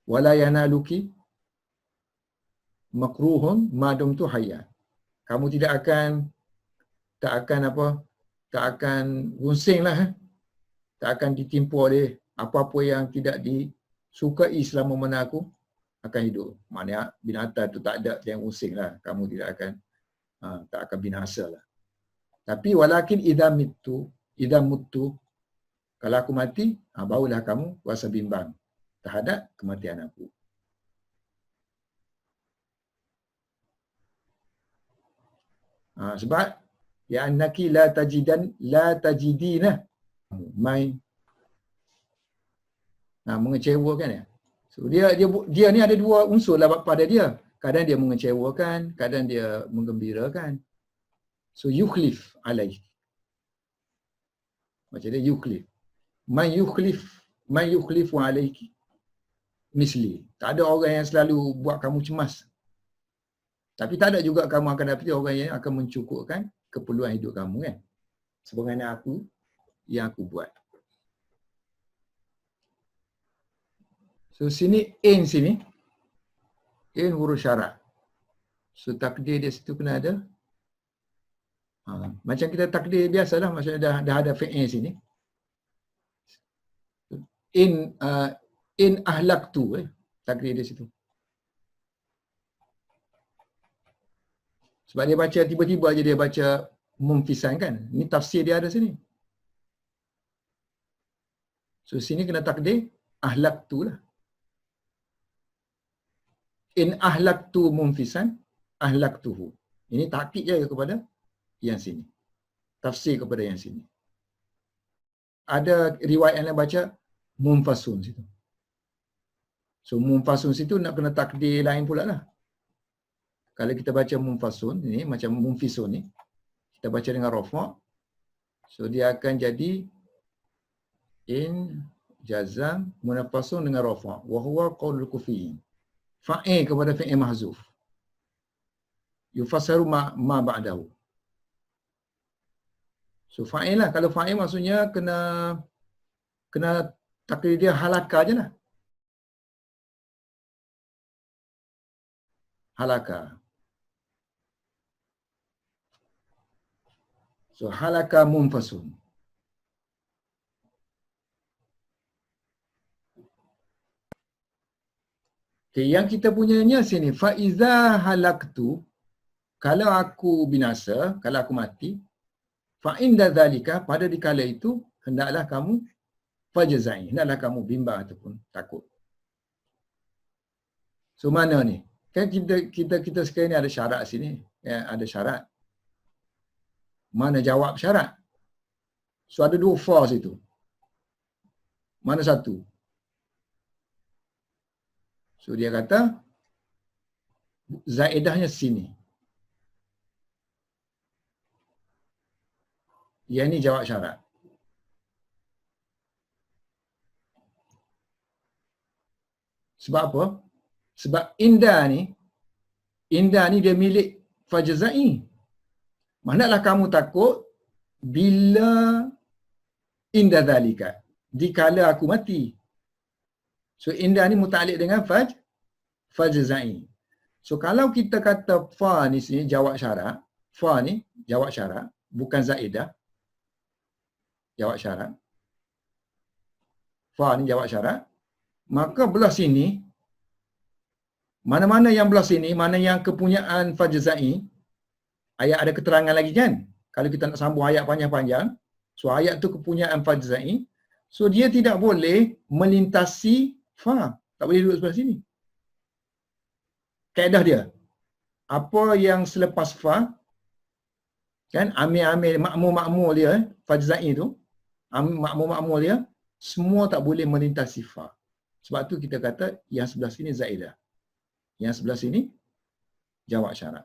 Wala yanaluki makruhun madum tu hayya. Kamu tak akan gunsing lah. Tak akan ditimpa oleh apa-apa yang tidak disukai selama mana aku akan hidup. Maknanya binatang tu tak ada yang gunsing lah. Kamu tak akan binasa lah. Tapi walakin idza muttu, kalau aku mati, barulah kamu rasa bimbang terhadap kematian aku. Sebab ya annaki la tajidina mai mengecewakan ya. So dia ni ada dua unsur lah pada dia. Kadang dia mengecewakan, kadang dia menggembirakan. So yukhlif alaih. Macam dia yukhlif. Man yukhlifu alaiki. Misli. Tak ada orang yang selalu buat kamu cemas. Tapi tak ada juga kamu akan dapati orang yang akan mencukupkan keperluan hidup kamu kan. Sebagaimana yang aku buat. So sini sini. Huruf syarat. So takdir dia situ kena ada. Macam kita takdir biasalah, maksudnya dah ada fi'il sini. In ahlaktu takdir dia situ. Sebab dia baca tiba-tiba aja dia baca mumfisan kan. Ni tafsir dia ada sini. So sini kena takdir ahlaktu lah. In ahlaktu mumfisan ahlaktuhu. Ini takkid je kepada yang sini. Tafsir kepada yang sini. Ada riwayat yang baca munfasun situ. So munfasun situ nak kena takdir lain pula lah. Kalau kita baca munfasun ni macam munfisun ni, kita baca dengan rafa'. So dia akan jadi in jazam munafasun dengan rafa'. Wa huwa qaulul kufiyin. Fa'il kepada fi'il mahzuf. Yufassaru ma ba'dahu. So fa'il lah. Kalau fa'il maksudnya kena takdir dia halaka je lah. Halaka. So halaka munfasun. Okay, yang kita punyanya sini faiza halaktu, kalau aku binasa, kalau aku mati, fa inda zalika, pada dikala itu hendaklah kamu fajzai, hendaklah kamu bimbang ataupun takut. So mana ni? Kan kita sekarang ni ada syarat sini, ya, ada syarat. Mana jawab syarat? So ada dua fa situ. Mana satu? So dia kata zaidahnya sini. Yang ni jawab syarat. Sebab apa? Sebab inda ni dia milik fajzai. Manaklah kamu takut bila inda zalika, dikala aku mati. So inda ni muta'alliq dengan fajzai. So kalau kita kata fa ni sini jawab syarat, fa ni jawab syarat, bukan zaidah. Jawab syarat. Fa ni jawab syarat. Maka belah sini, mana-mana yang belah sini, mana yang kepunyaan fajzai, ayat ada keterangan lagi kan? Kalau kita nak sambung ayat panjang-panjang, so ayat tu kepunyaan fajzai, so dia tidak boleh melintasi fa. Tak boleh duduk sebelah sini. Kaedah dia. Apa yang selepas fa, kan, amil-amil, makmur-makmur dia, fajzai tu, makmur-makmur dia, semua tak boleh melintasi fa. Sebab tu kita kata yang sebelah sini zaidah. Yang sebelah sini jawab syarat.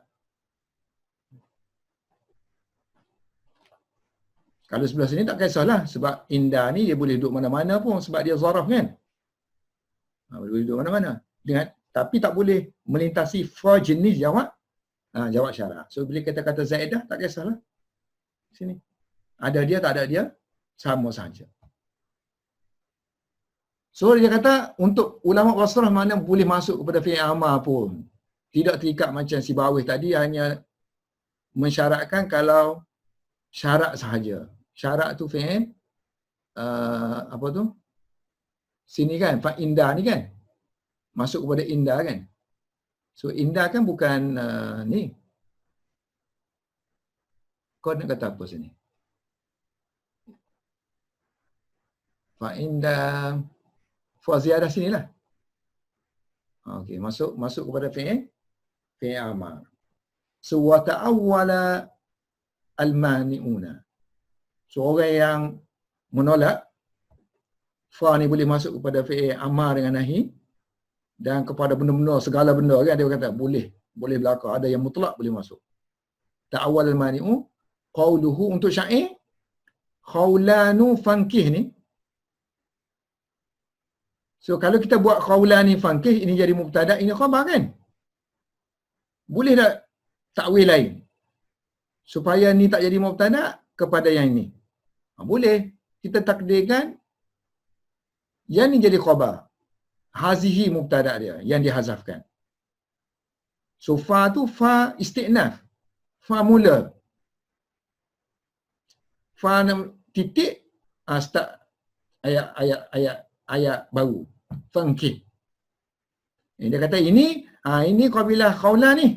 Kalau sebelah sini tak kisahlah, sebab inda ni dia boleh duduk mana-mana pun sebab dia zaraf kan. Boleh duduk mana-mana. Tapi tak boleh melintasi fa jenis jawab syarat. So bila kita kata zaidah tak kisahlah. Sini. Ada dia tak ada dia sama saja. So dia kata untuk ulama wasrah mana boleh masuk kepada fi'il amar pun. Tidak terikat macam si bawah tadi, hanya mensyaratkan kalau syarat sahaja. Syarat tu fi'il apa tu? Sini kan, fa inda ni kan. Masuk kepada inda kan. So inda kan bukan ni. Kau nak kata apa sini? Fa inda fa ziyadah sinilah. Okey, masuk kepada fi'il amar. So wa ta'awwala al-mani'una. So orang yang menolak fa ni boleh masuk kepada fi'il amar dengan nahi dan kepada benda-benda segala benda kan dia kata boleh berlaku, ada yang mutlak boleh masuk. Ta'awwal al-mani'u qauluhu untuk syair khawlanu fankih ni. So kalau kita buat khawlani fankih ini jadi mubtada, ini khabar kan? Boleh tak takwil lain supaya ni tak jadi mubtada kepada yang ini? Boleh. Kita takdirkan yang ni jadi khabar. Hazihi mubtada dia yang dihazafkan. So fa tu fa isti'naf. Fa mula. Fa titik start ayat baru. Fankih. Dia kata ini qabilah khawla ni.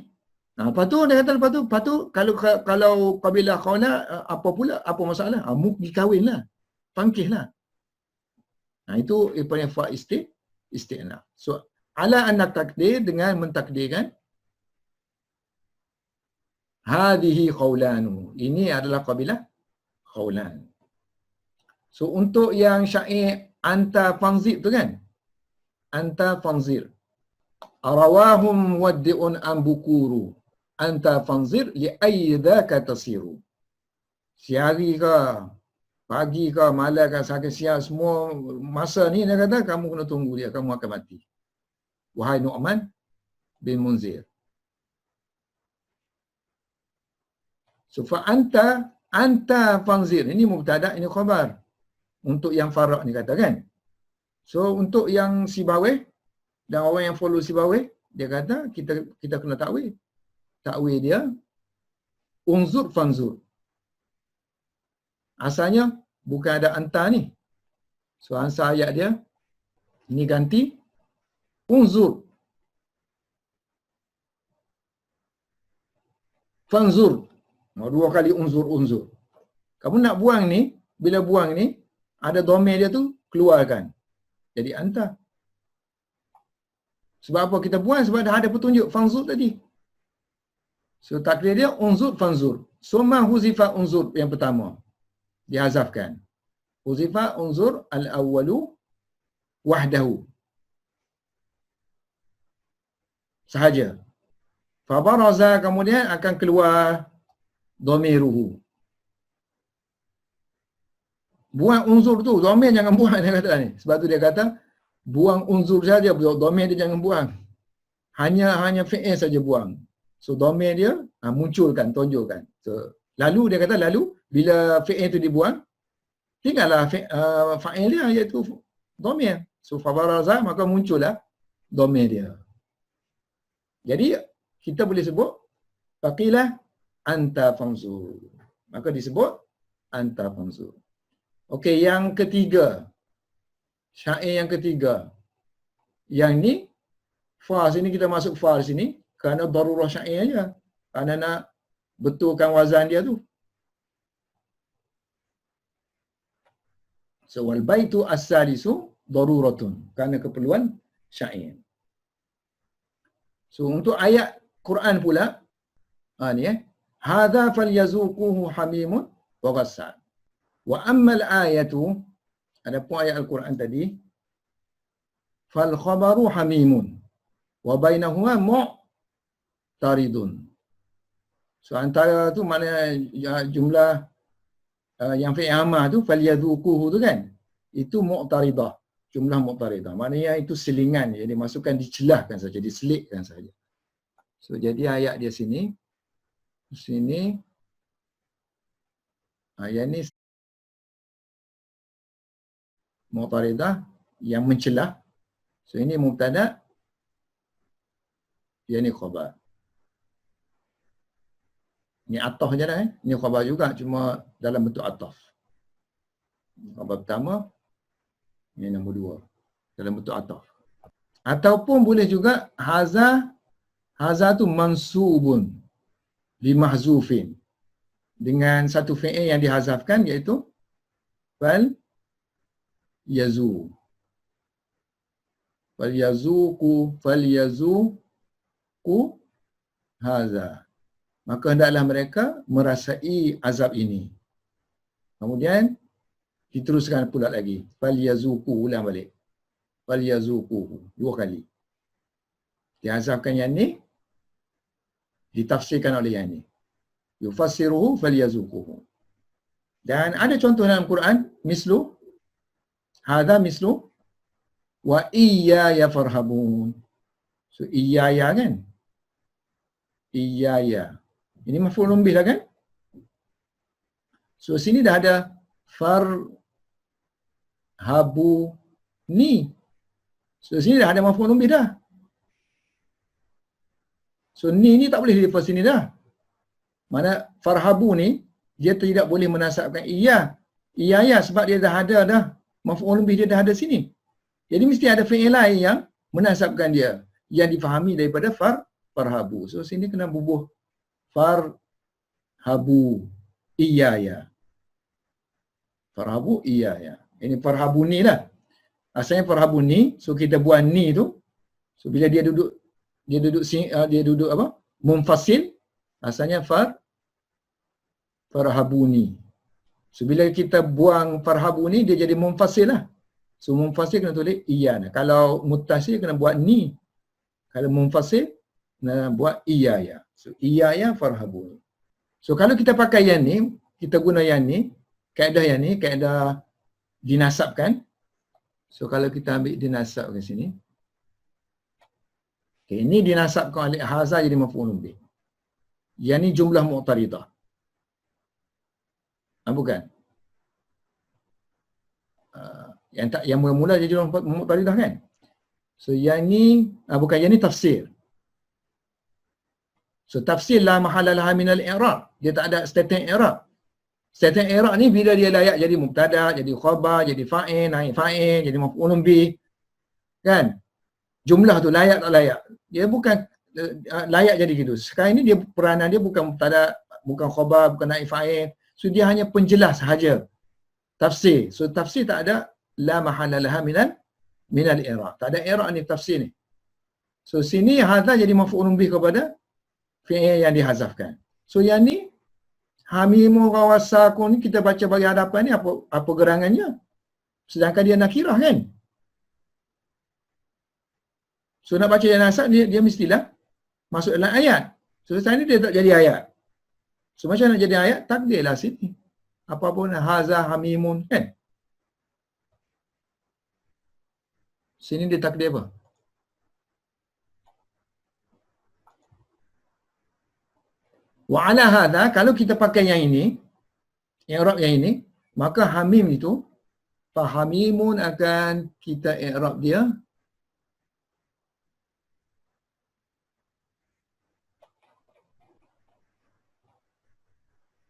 Lepas tu dia kata lepas tu kalau qabilah khawla apa pula? Apa masalah? Pergi kahwin lah. Fankih lah. Itu panggil fa isti'naf. So ala anna takdir dengan mentakdirkan hadhihi khawlanu. Ini adalah qabilah khawlan. So untuk yang syair anta fanzir tu kan? Anta fanzir. Arawahum waddi'un an bukuru. Anta fanzir li aidaka tasiru. Siari ke, pagi ke, malam ke, sakit siang, semua masa ni dia kata kamu kena tunggu dia, kamu akan mati. Wahai Nu'man bin Munzir. So fa anta fanzir. Ini mubtada, ini khabar. Untuk yang farak ni kata kan. So untuk yang sibawih dan orang yang follow sibawih, dia kata kita kena takwil. Takwil dia unzur fanzur. Asalnya bukan ada anta ni. So ansar ayat dia ini ganti unzur. Fanzur. Dua kali unzur. Kamu nak buang ni, bila buang ni ada domain dia tu keluarkan. Jadi anta. Sebab apa kita buang? Sebab dah ada petunjuk fanzur tadi. So takdir dia unzur fanzur. Summa huzifa unzur yang pertama. Dihazafkan. Huzifa unzur al-awwalu wahdahu. Sahaja. Fabaraza kemudian akan keluar dhamiruhu. Buang unzur tu, dhamir jangan buang dia kata ni. Sebab tu dia kata buang unzur saja, dhamir dia jangan buang. Hanya fi'il saja buang. So dhamir dia munculkan, tonjolkan. So lalu dia kata bila fi'il tu dibuang, tinggallah fa'il dia iaitu dhamir. So fabaraza maka muncullah dhamir dia. Jadi kita boleh sebut faqilah anta fanzur. Maka disebut anta fanzur. Okey, yang ketiga. Syair yang ketiga. Yang ni fa sini kita masuk fa di sini kerana darurah syair aja. Kerana nak betulkan wazan dia tu. So wal baitu as-salisu daruratun. Kerana keperluan syair. So untuk ayat Quran pula ni hadza falyazuquhu hamimun wa ghassal. Wa ammal ayatu, adapun ayat Al-Quran tadi, fal khabaru hamimun wa bainahuma mu'taridun. So antara tu mana jumlah yang fi'il amah tu falyazuquhu tu kan, itu mu'taridah, jumlah mu'taridah. Maknanya itu selingan, jadi masukkan dicelahkan saja, diselitkan saja. So jadi ayat dia sini ayat ni mu'taridah yang mencelah. So ini mubtada, yang ni khabar. Ni ataf je dah Ni khabar juga, cuma dalam bentuk ataf. Khabar pertama, ni nombor dua. Dalam bentuk ataf. Ataupun boleh juga haza tu mansubun limahzufin. Dengan satu fi'il yang dihazafkan iaitu fal yazu. Falyazuku haza. maka hendaklah mereka merasai azab ini. Kemudian diteruskan pula lagi, falyazuqu, ulang balik, falyazuqu, 2 kali. Diazabkan yang ni, ditafsirkan oleh yang ni. Yufassiruhu falyazuquhu. Dan ada contoh dalam Quran, mislu, hadha mislu, wa iyaya farhabun. So iyaya kan? Iyaya. Ini maf'ul bih lah kan? So sini dah ada farhabu ni. So sini dah ada maf'ul bih dah. So ni tak boleh lepas sini dah. Mana farhabu ni dia tidak boleh menasabkan iyaya sebab dia dah ada dah. Maf'ul bih dia dah ada sini. Jadi mesti ada fi'il lain yang menasabkan dia, yang difahami daripada farhabu. So sini kena bubuh farhabu iyaya. Farhabu iyaya. Ini farhabu ni lah. Asalnya farhabu ni, so kita buat ni tu. So bila dia duduk apa? Munfasil. Asalnya farhabuni. So bila kita buang farhabuni, dia jadi munfasil lah. So munfasil kena tulis iyana. Kalau muttasil kena buat ni. Kalau munfasil kena buat iyaya. So iyaya farhabuni. So kalau kita pakai yang ni, kita guna yang ni, kaedah yang ni, kaedah dinasabkan. So kalau kita ambil dinasabkan sini. Okay, ini dinasabkan oleh haza jadi maf'ulun bih. Yang ni jumlah mu'taridah. Bukan. Yang mula-mula jadi jumlah mu'taridah kan? So yang ni bukan, yang ni tafsir. So tafsir la mahala laha minal i'rab. Dia tak ada statement i'rab. Statement i'rab ni bila dia layak jadi mubtada, jadi khabar, jadi fa'il, naik fa'il, jadi maf'ulun bih. Kan? Jumlah tu layak tak layak. Dia bukan layak jadi gitu. Sekarang ni dia peranan dia bukan mubtada, bukan khabar, bukan naik fa'il. So dia hanya penjelas sahaja. Tafsir. So tafsir tak ada la mahala laha minal i'rab. Tak ada i'rab ni tafsir ni. So sini hadza jadi maf'ulun bih kepada fi'il yang dihazafkan. So yang ni hamimu rawasakum ni kita baca bagi hadapan ni apa gerangannya? Sedangkan dia nakirah kan? So nak baca yang nasab dia mestilah masuk dalam ayat. So sekarang ni dia tak jadi ayat. So macam nak jadi ayat, takdirlah sini. Apa pun haza hamimun kan? Sini dia takdir apa? Wa ala hadha, kalau kita pakai yang ini, i'rab yang ini, maka hamim itu, fahamimun akan kita i'rab dia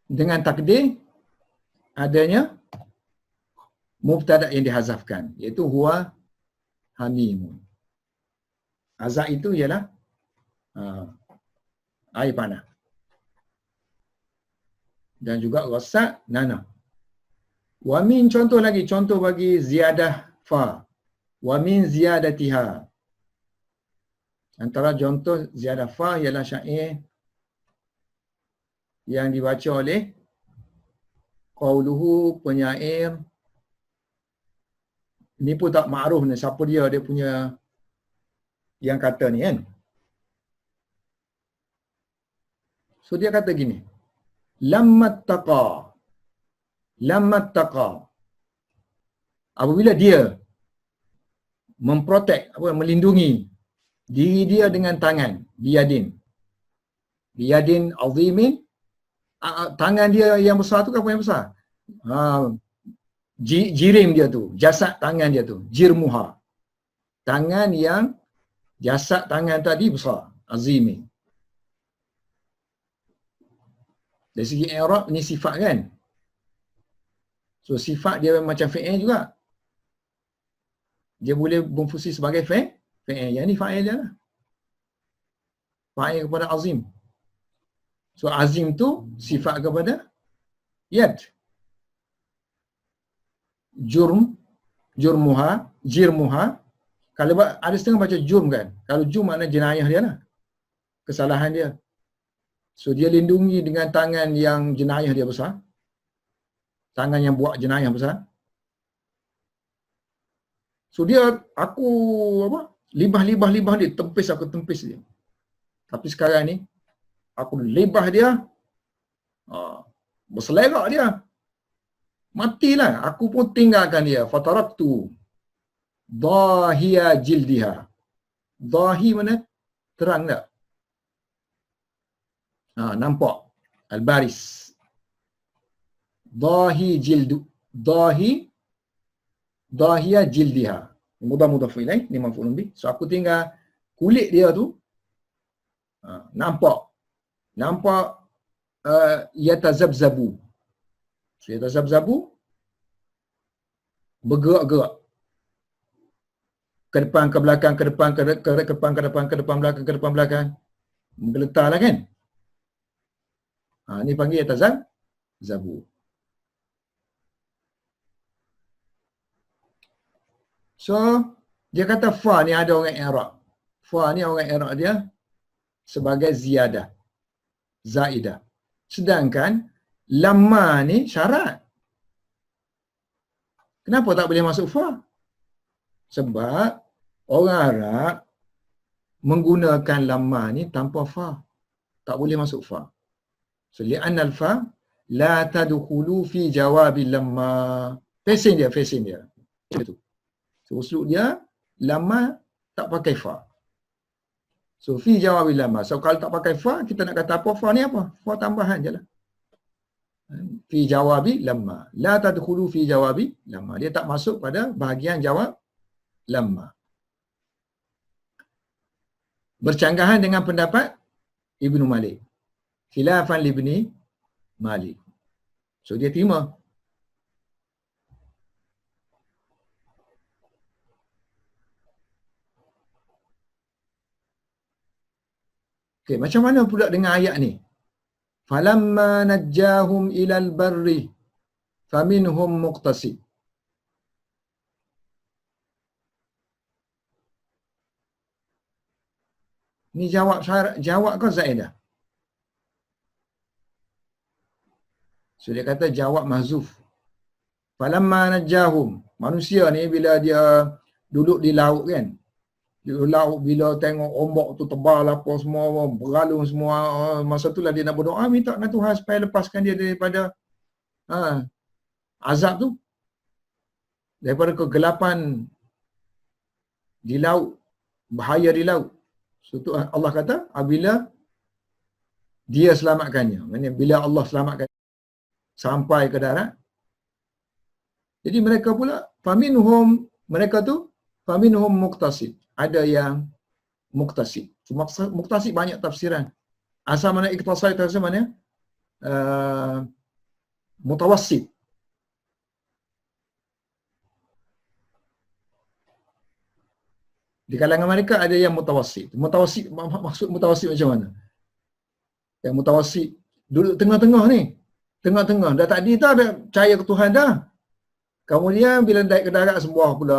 dengan takdir adanya mubtada yang dihazafkan, iaitu huwa hamimun. Azab itu ialah air panas. Dan juga rasak nana. Wa min, contoh lagi, contoh bagi ziyadah fa. Wa min ziyadatiha. Antara contoh ziyadah fa ialah syair yang dibaca oleh qauluhu, penyair. Ni pun tak makruf ni, siapa dia punya yang kata ni kan. So dia kata gini, lammat taqa, apabila dia memprotek, melindungi diri dia dengan tangan, biyadin azimin, tangan dia yang besar tu apa yang besar? Jirim dia tu, jasad tangan dia tu, jirmuha. Tangan yang jasad tangan tadi besar, azimin. Dari segi i'rab ni sifat kan? So sifat dia macam fi'il juga. Dia boleh berfungsi sebagai fi'il. Yang ni fa'il dia lah. Fa'il kepada azim. So azim tu sifat kepada yad. Jirmuha. Kalau ada setengah baca jurm kan. Kalau jurm makna jenayah dia lah. Kesalahan dia. So dia lindungi dengan tangan yang jenayah dia besar. Tangan yang buat jenayah besar. So dia, aku apa? Libah dia, aku tempis dia. Tapi sekarang ni, aku libah dia, berselerak dia. Matilah, aku pun tinggalkan dia. Fataraktu dahiya jildiha. Dahi mana? Terang tak? Nampak? Al-baris. Dahi jildu. Dahiya jildiha. Mudah-mudah fi'il, ni maf'ulun bih. So aku tinggal kulit dia tu, nampak yatazabzabu. So yatazabzabu, bergerak-gerak. Ke depan, ke belakang, ke depan, ke depan, ke depan, ke depan, belakang, ke depan, belakang. Menggeletar lah kan? Ni panggil yatazabzabu. So, dia kata fa ni ada orang i'rab. Fa ni orang i'rab dia sebagai ziyadah, zaidah. Sedangkan lamma ni syarat. Kenapa tak boleh masuk fa? Sebab orang Arab menggunakan lamma ni tanpa fa. Tak boleh masuk fa. So, li'anna al-fa la tadkhulu fi jawabil lamma. Facing dia. Macam tu. So, uslub dia, lamma tak pakai fa. So, fi jawabil lamma. So, kalau tak pakai fa, kita nak kata apa? Fa ni apa? Fa tambahan je lah. Fi jawabi lamma. La tadkhulu fi jawabi lamma. Dia tak masuk pada bahagian jawab lamma. Bercanggahan dengan pendapat Ibnu Malik. Khilafan libni Malik. So, dia terima. Okey, macam mana pula dengan ayat ni? Falamma najjahum ilal barri faminhum muqtasid. Ni jawab ke zaidah? So dia kata jawab mahzuf. Falamma najjahum. Manusia ni bila dia duduk di laut kan. Di laut bila tengok ombak tu tebal apa semua, bergalung semua, masa itulah dia nak berdoa minta dengan Tuhan supaya lepaskan dia daripada azab tu. Daripada kegelapan di laut, bahaya di laut. So tu Allah kata apabila dia selamatkannya. Maksudnya bila Allah selamatkan sampai ke darat. Jadi mereka pula mereka tu faminhum muqtasid. Ada yang muqtasid. So, muqtasid banyak tafsiran. Asal mana iqtasad itu asal mana? Mutawassit. Di kalangan mereka ada yang mutawassit. Mutawassit, maksud mutawassit macam mana? Yang mutawassit duduk tengah-tengah ni. Tengah-tengah. Dah tadi tak ada percaya ke Tuhan dah. Kemudian bila naik ke darat semua pula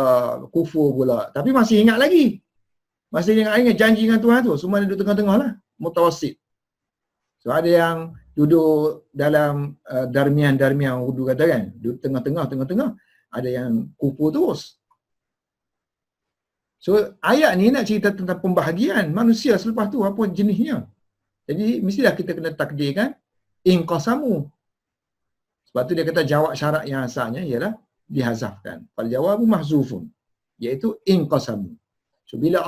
kufur pula. Tapi masih ingat lagi. Masih ingat janji dengan Tuhan tu. Semua duduk tengah-tengah lah. Mutawassit. So ada yang duduk dalam darmian urdu kata kan. Duduk tengah-tengah. Ada yang kufur terus. So ayat ni nak cerita tentang pembahagian manusia selepas tu apa jenisnya. Jadi mestilah kita kena takdirkan inqasamu. Sebab tu dia kata jawab syarat yang asalnya ialah dihazafkan. Fal jawabu mahzufun. Iaitu inqasamu. So bila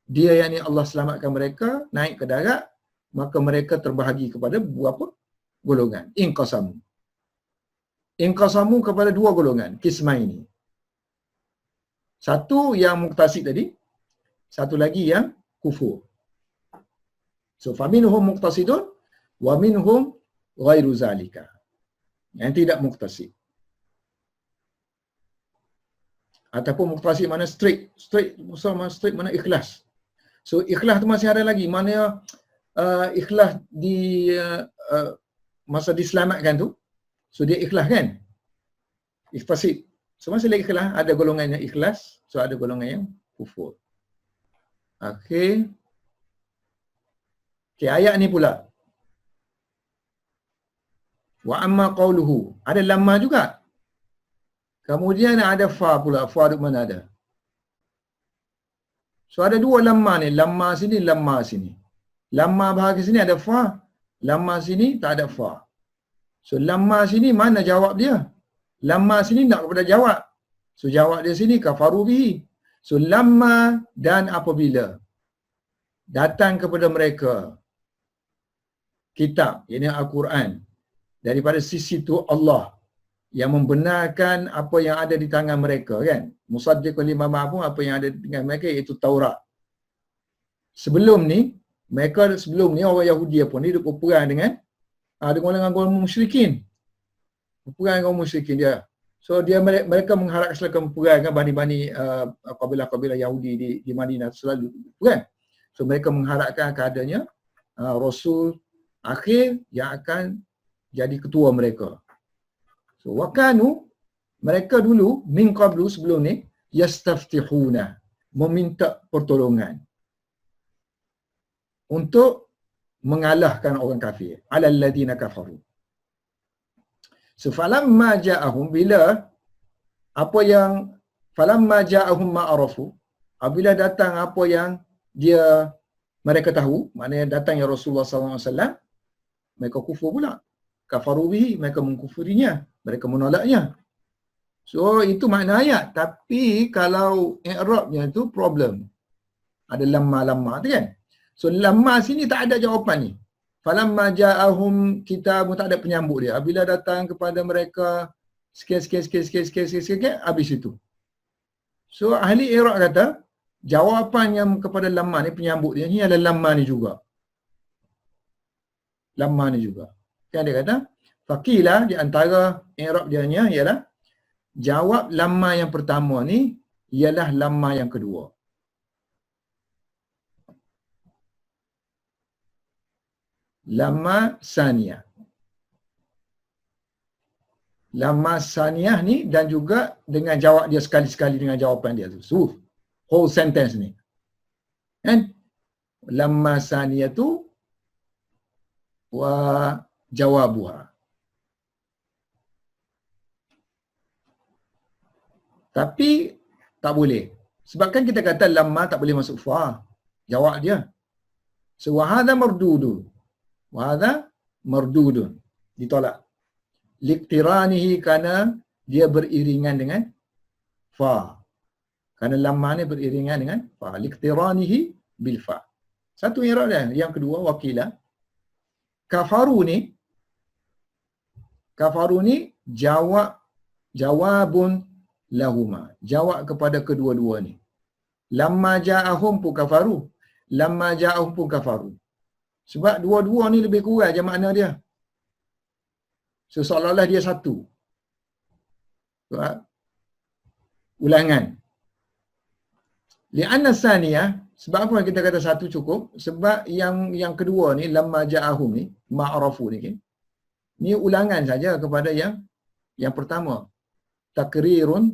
dia yang ni Allah selamatkan mereka naik ke darat, maka mereka terbahagi kepada berapa golongan. Inqasamu. Inqasamu kepada dua golongan. Kismaini. Satu yang muqtasid tadi, satu lagi yang kufur. So faminhum muqtasidun wa minhum ghairu zalika. Yang tidak muqtasid. Ataupun muqtasid mana straight mana ikhlas. So ikhlas tu masih ada lagi. Mana ikhlas di masa diselamatkan tu. So dia ikhlas kan? Muqtasid. So masih lagi ikhlas, ada golongan yang ikhlas, so ada golongan yang kufur. Okey, ayat ni pula. Wa amma qawluhu, ada lamma juga. Kemudian ada fa pula. Fa di mana ada? So ada dua lamma ni, lamma sini, lamma sini. Lamma bahagian sini ada fa, lamma sini tak ada fa. So lamma sini mana jawab dia? Lamma sini nak kepada jawab. So jawab dia sini kafaru bihi. So lamma dan apabila datang kepada mereka kitab, ini Al-Quran, daripada sisi tu Allah yang membenarkan apa yang ada di tangan mereka, kan? Musaddiqun lima ma'hum, apa yang ada di tangan mereka iaitu Taurat. Sebelum ni orang Yahudi pun dia berperang dengan golongan musyrikin. Berperang dengan musyrikin dia. So mereka mengharapkan selalu perang dengan bani-bani kabilah-kabilah Yahudi di Madinah selalu berperang. So mereka mengharapkan adanya Rasul akhir yang akan jadi ketua mereka. So wakanu, mereka dulu min qablu, sebelum ni, yastaftihuna, meminta pertolongan untuk mengalahkan orang kafir, alal ladina kafaru. So falamma ja'ahum, bila apa yang falamma ja'ahum ma'arafu, apabila datang apa yang mereka tahu, maknanya datang ya Rasulullah SAW, mereka kufur pula. Kafaru bihi, mereka mengkufurinya, mereka menolaknya. So itu makna ayat. Tapi kalau i'rabnya itu problem. Ada lamma tu kan. So lamma sini tak ada jawapan ni. Falamma ja'ahum kitab, tak ada penyambut dia. Bila datang kepada mereka sikit, habis itu. So ahli i'rab kata jawapan yang kepada lamma ni, penyambut dia ni adalah lamma ni juga. Lamma ni juga. Kan dia kata faqila, di antara i'rab dia nya ialah jawab lamma yang pertama ni ialah lamma yang kedua. Lamma saniyah. Lamma saniyah ni dan juga dengan jawab dia sekali-sekali dengan jawapan dia tu. So, whole sentence ni. Kan? Lamma saniyah tu wa jawabuha. Tapi tak boleh. Sebab kan kita kata lamma tak boleh masuk fa. Jawab dia. So wahadha mardudun. Wahadha mardudun. Ditolak. Liqtiranihi, kerana dia beriringan dengan fa. Kerana lamma ni beriringan dengan fa. Liqtiranihi bil fa. Satu i'rab dia. Yang kedua wakilah. Kafaru ni jawabun lahuma. Jawab kepada kedua-dua ni. Lamma ja'ahum pun kafaru. Lamma ja'ahum pun kafaru. Sebab dua-dua ni lebih kurang je makna dia. So seolah-olah dia satu. Sebab ulangan. Li'anna saniyah, sebab apa kita kata satu cukup? Sebab yang kedua ni, lamma ja'ahum ni, ma'arafu ni, okay? Ni ulangan saja kepada yang pertama. Takrirun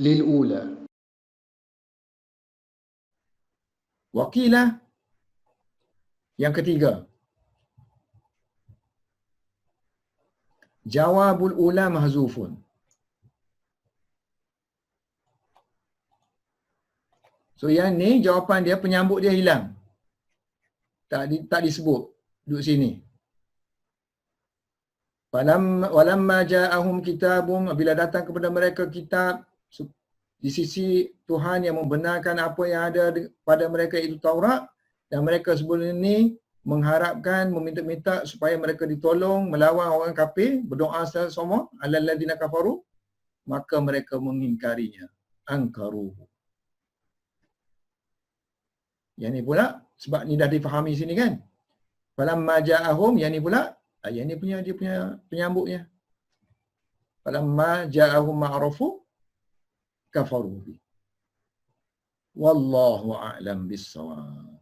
lil ula. Wakilah yang ketiga. Jawabul ula mahzufun. So yang ni jawapan dia, penyambut dia hilang. Tak disebut duduk sini. Walamma ja'ahum kitabun, bila datang kepada mereka kitab di sisi Tuhan yang membenarkan apa yang ada pada mereka itu Taurat, dan mereka sebelum ini mengharapkan, meminta-minta supaya mereka ditolong melawan orang kafir, berdoa sama alal ladina kafaru, maka mereka mengingkarinya. Angkaruhu. Yang ni pula, sebab ni dah difahami sini kan. Falamma ja'ahum, yang ni pula, yang ni dia punya penyambutnya. Falamma ja'ahum ma'arafu kafaru bi. Wallahu a'lam bis-shawab.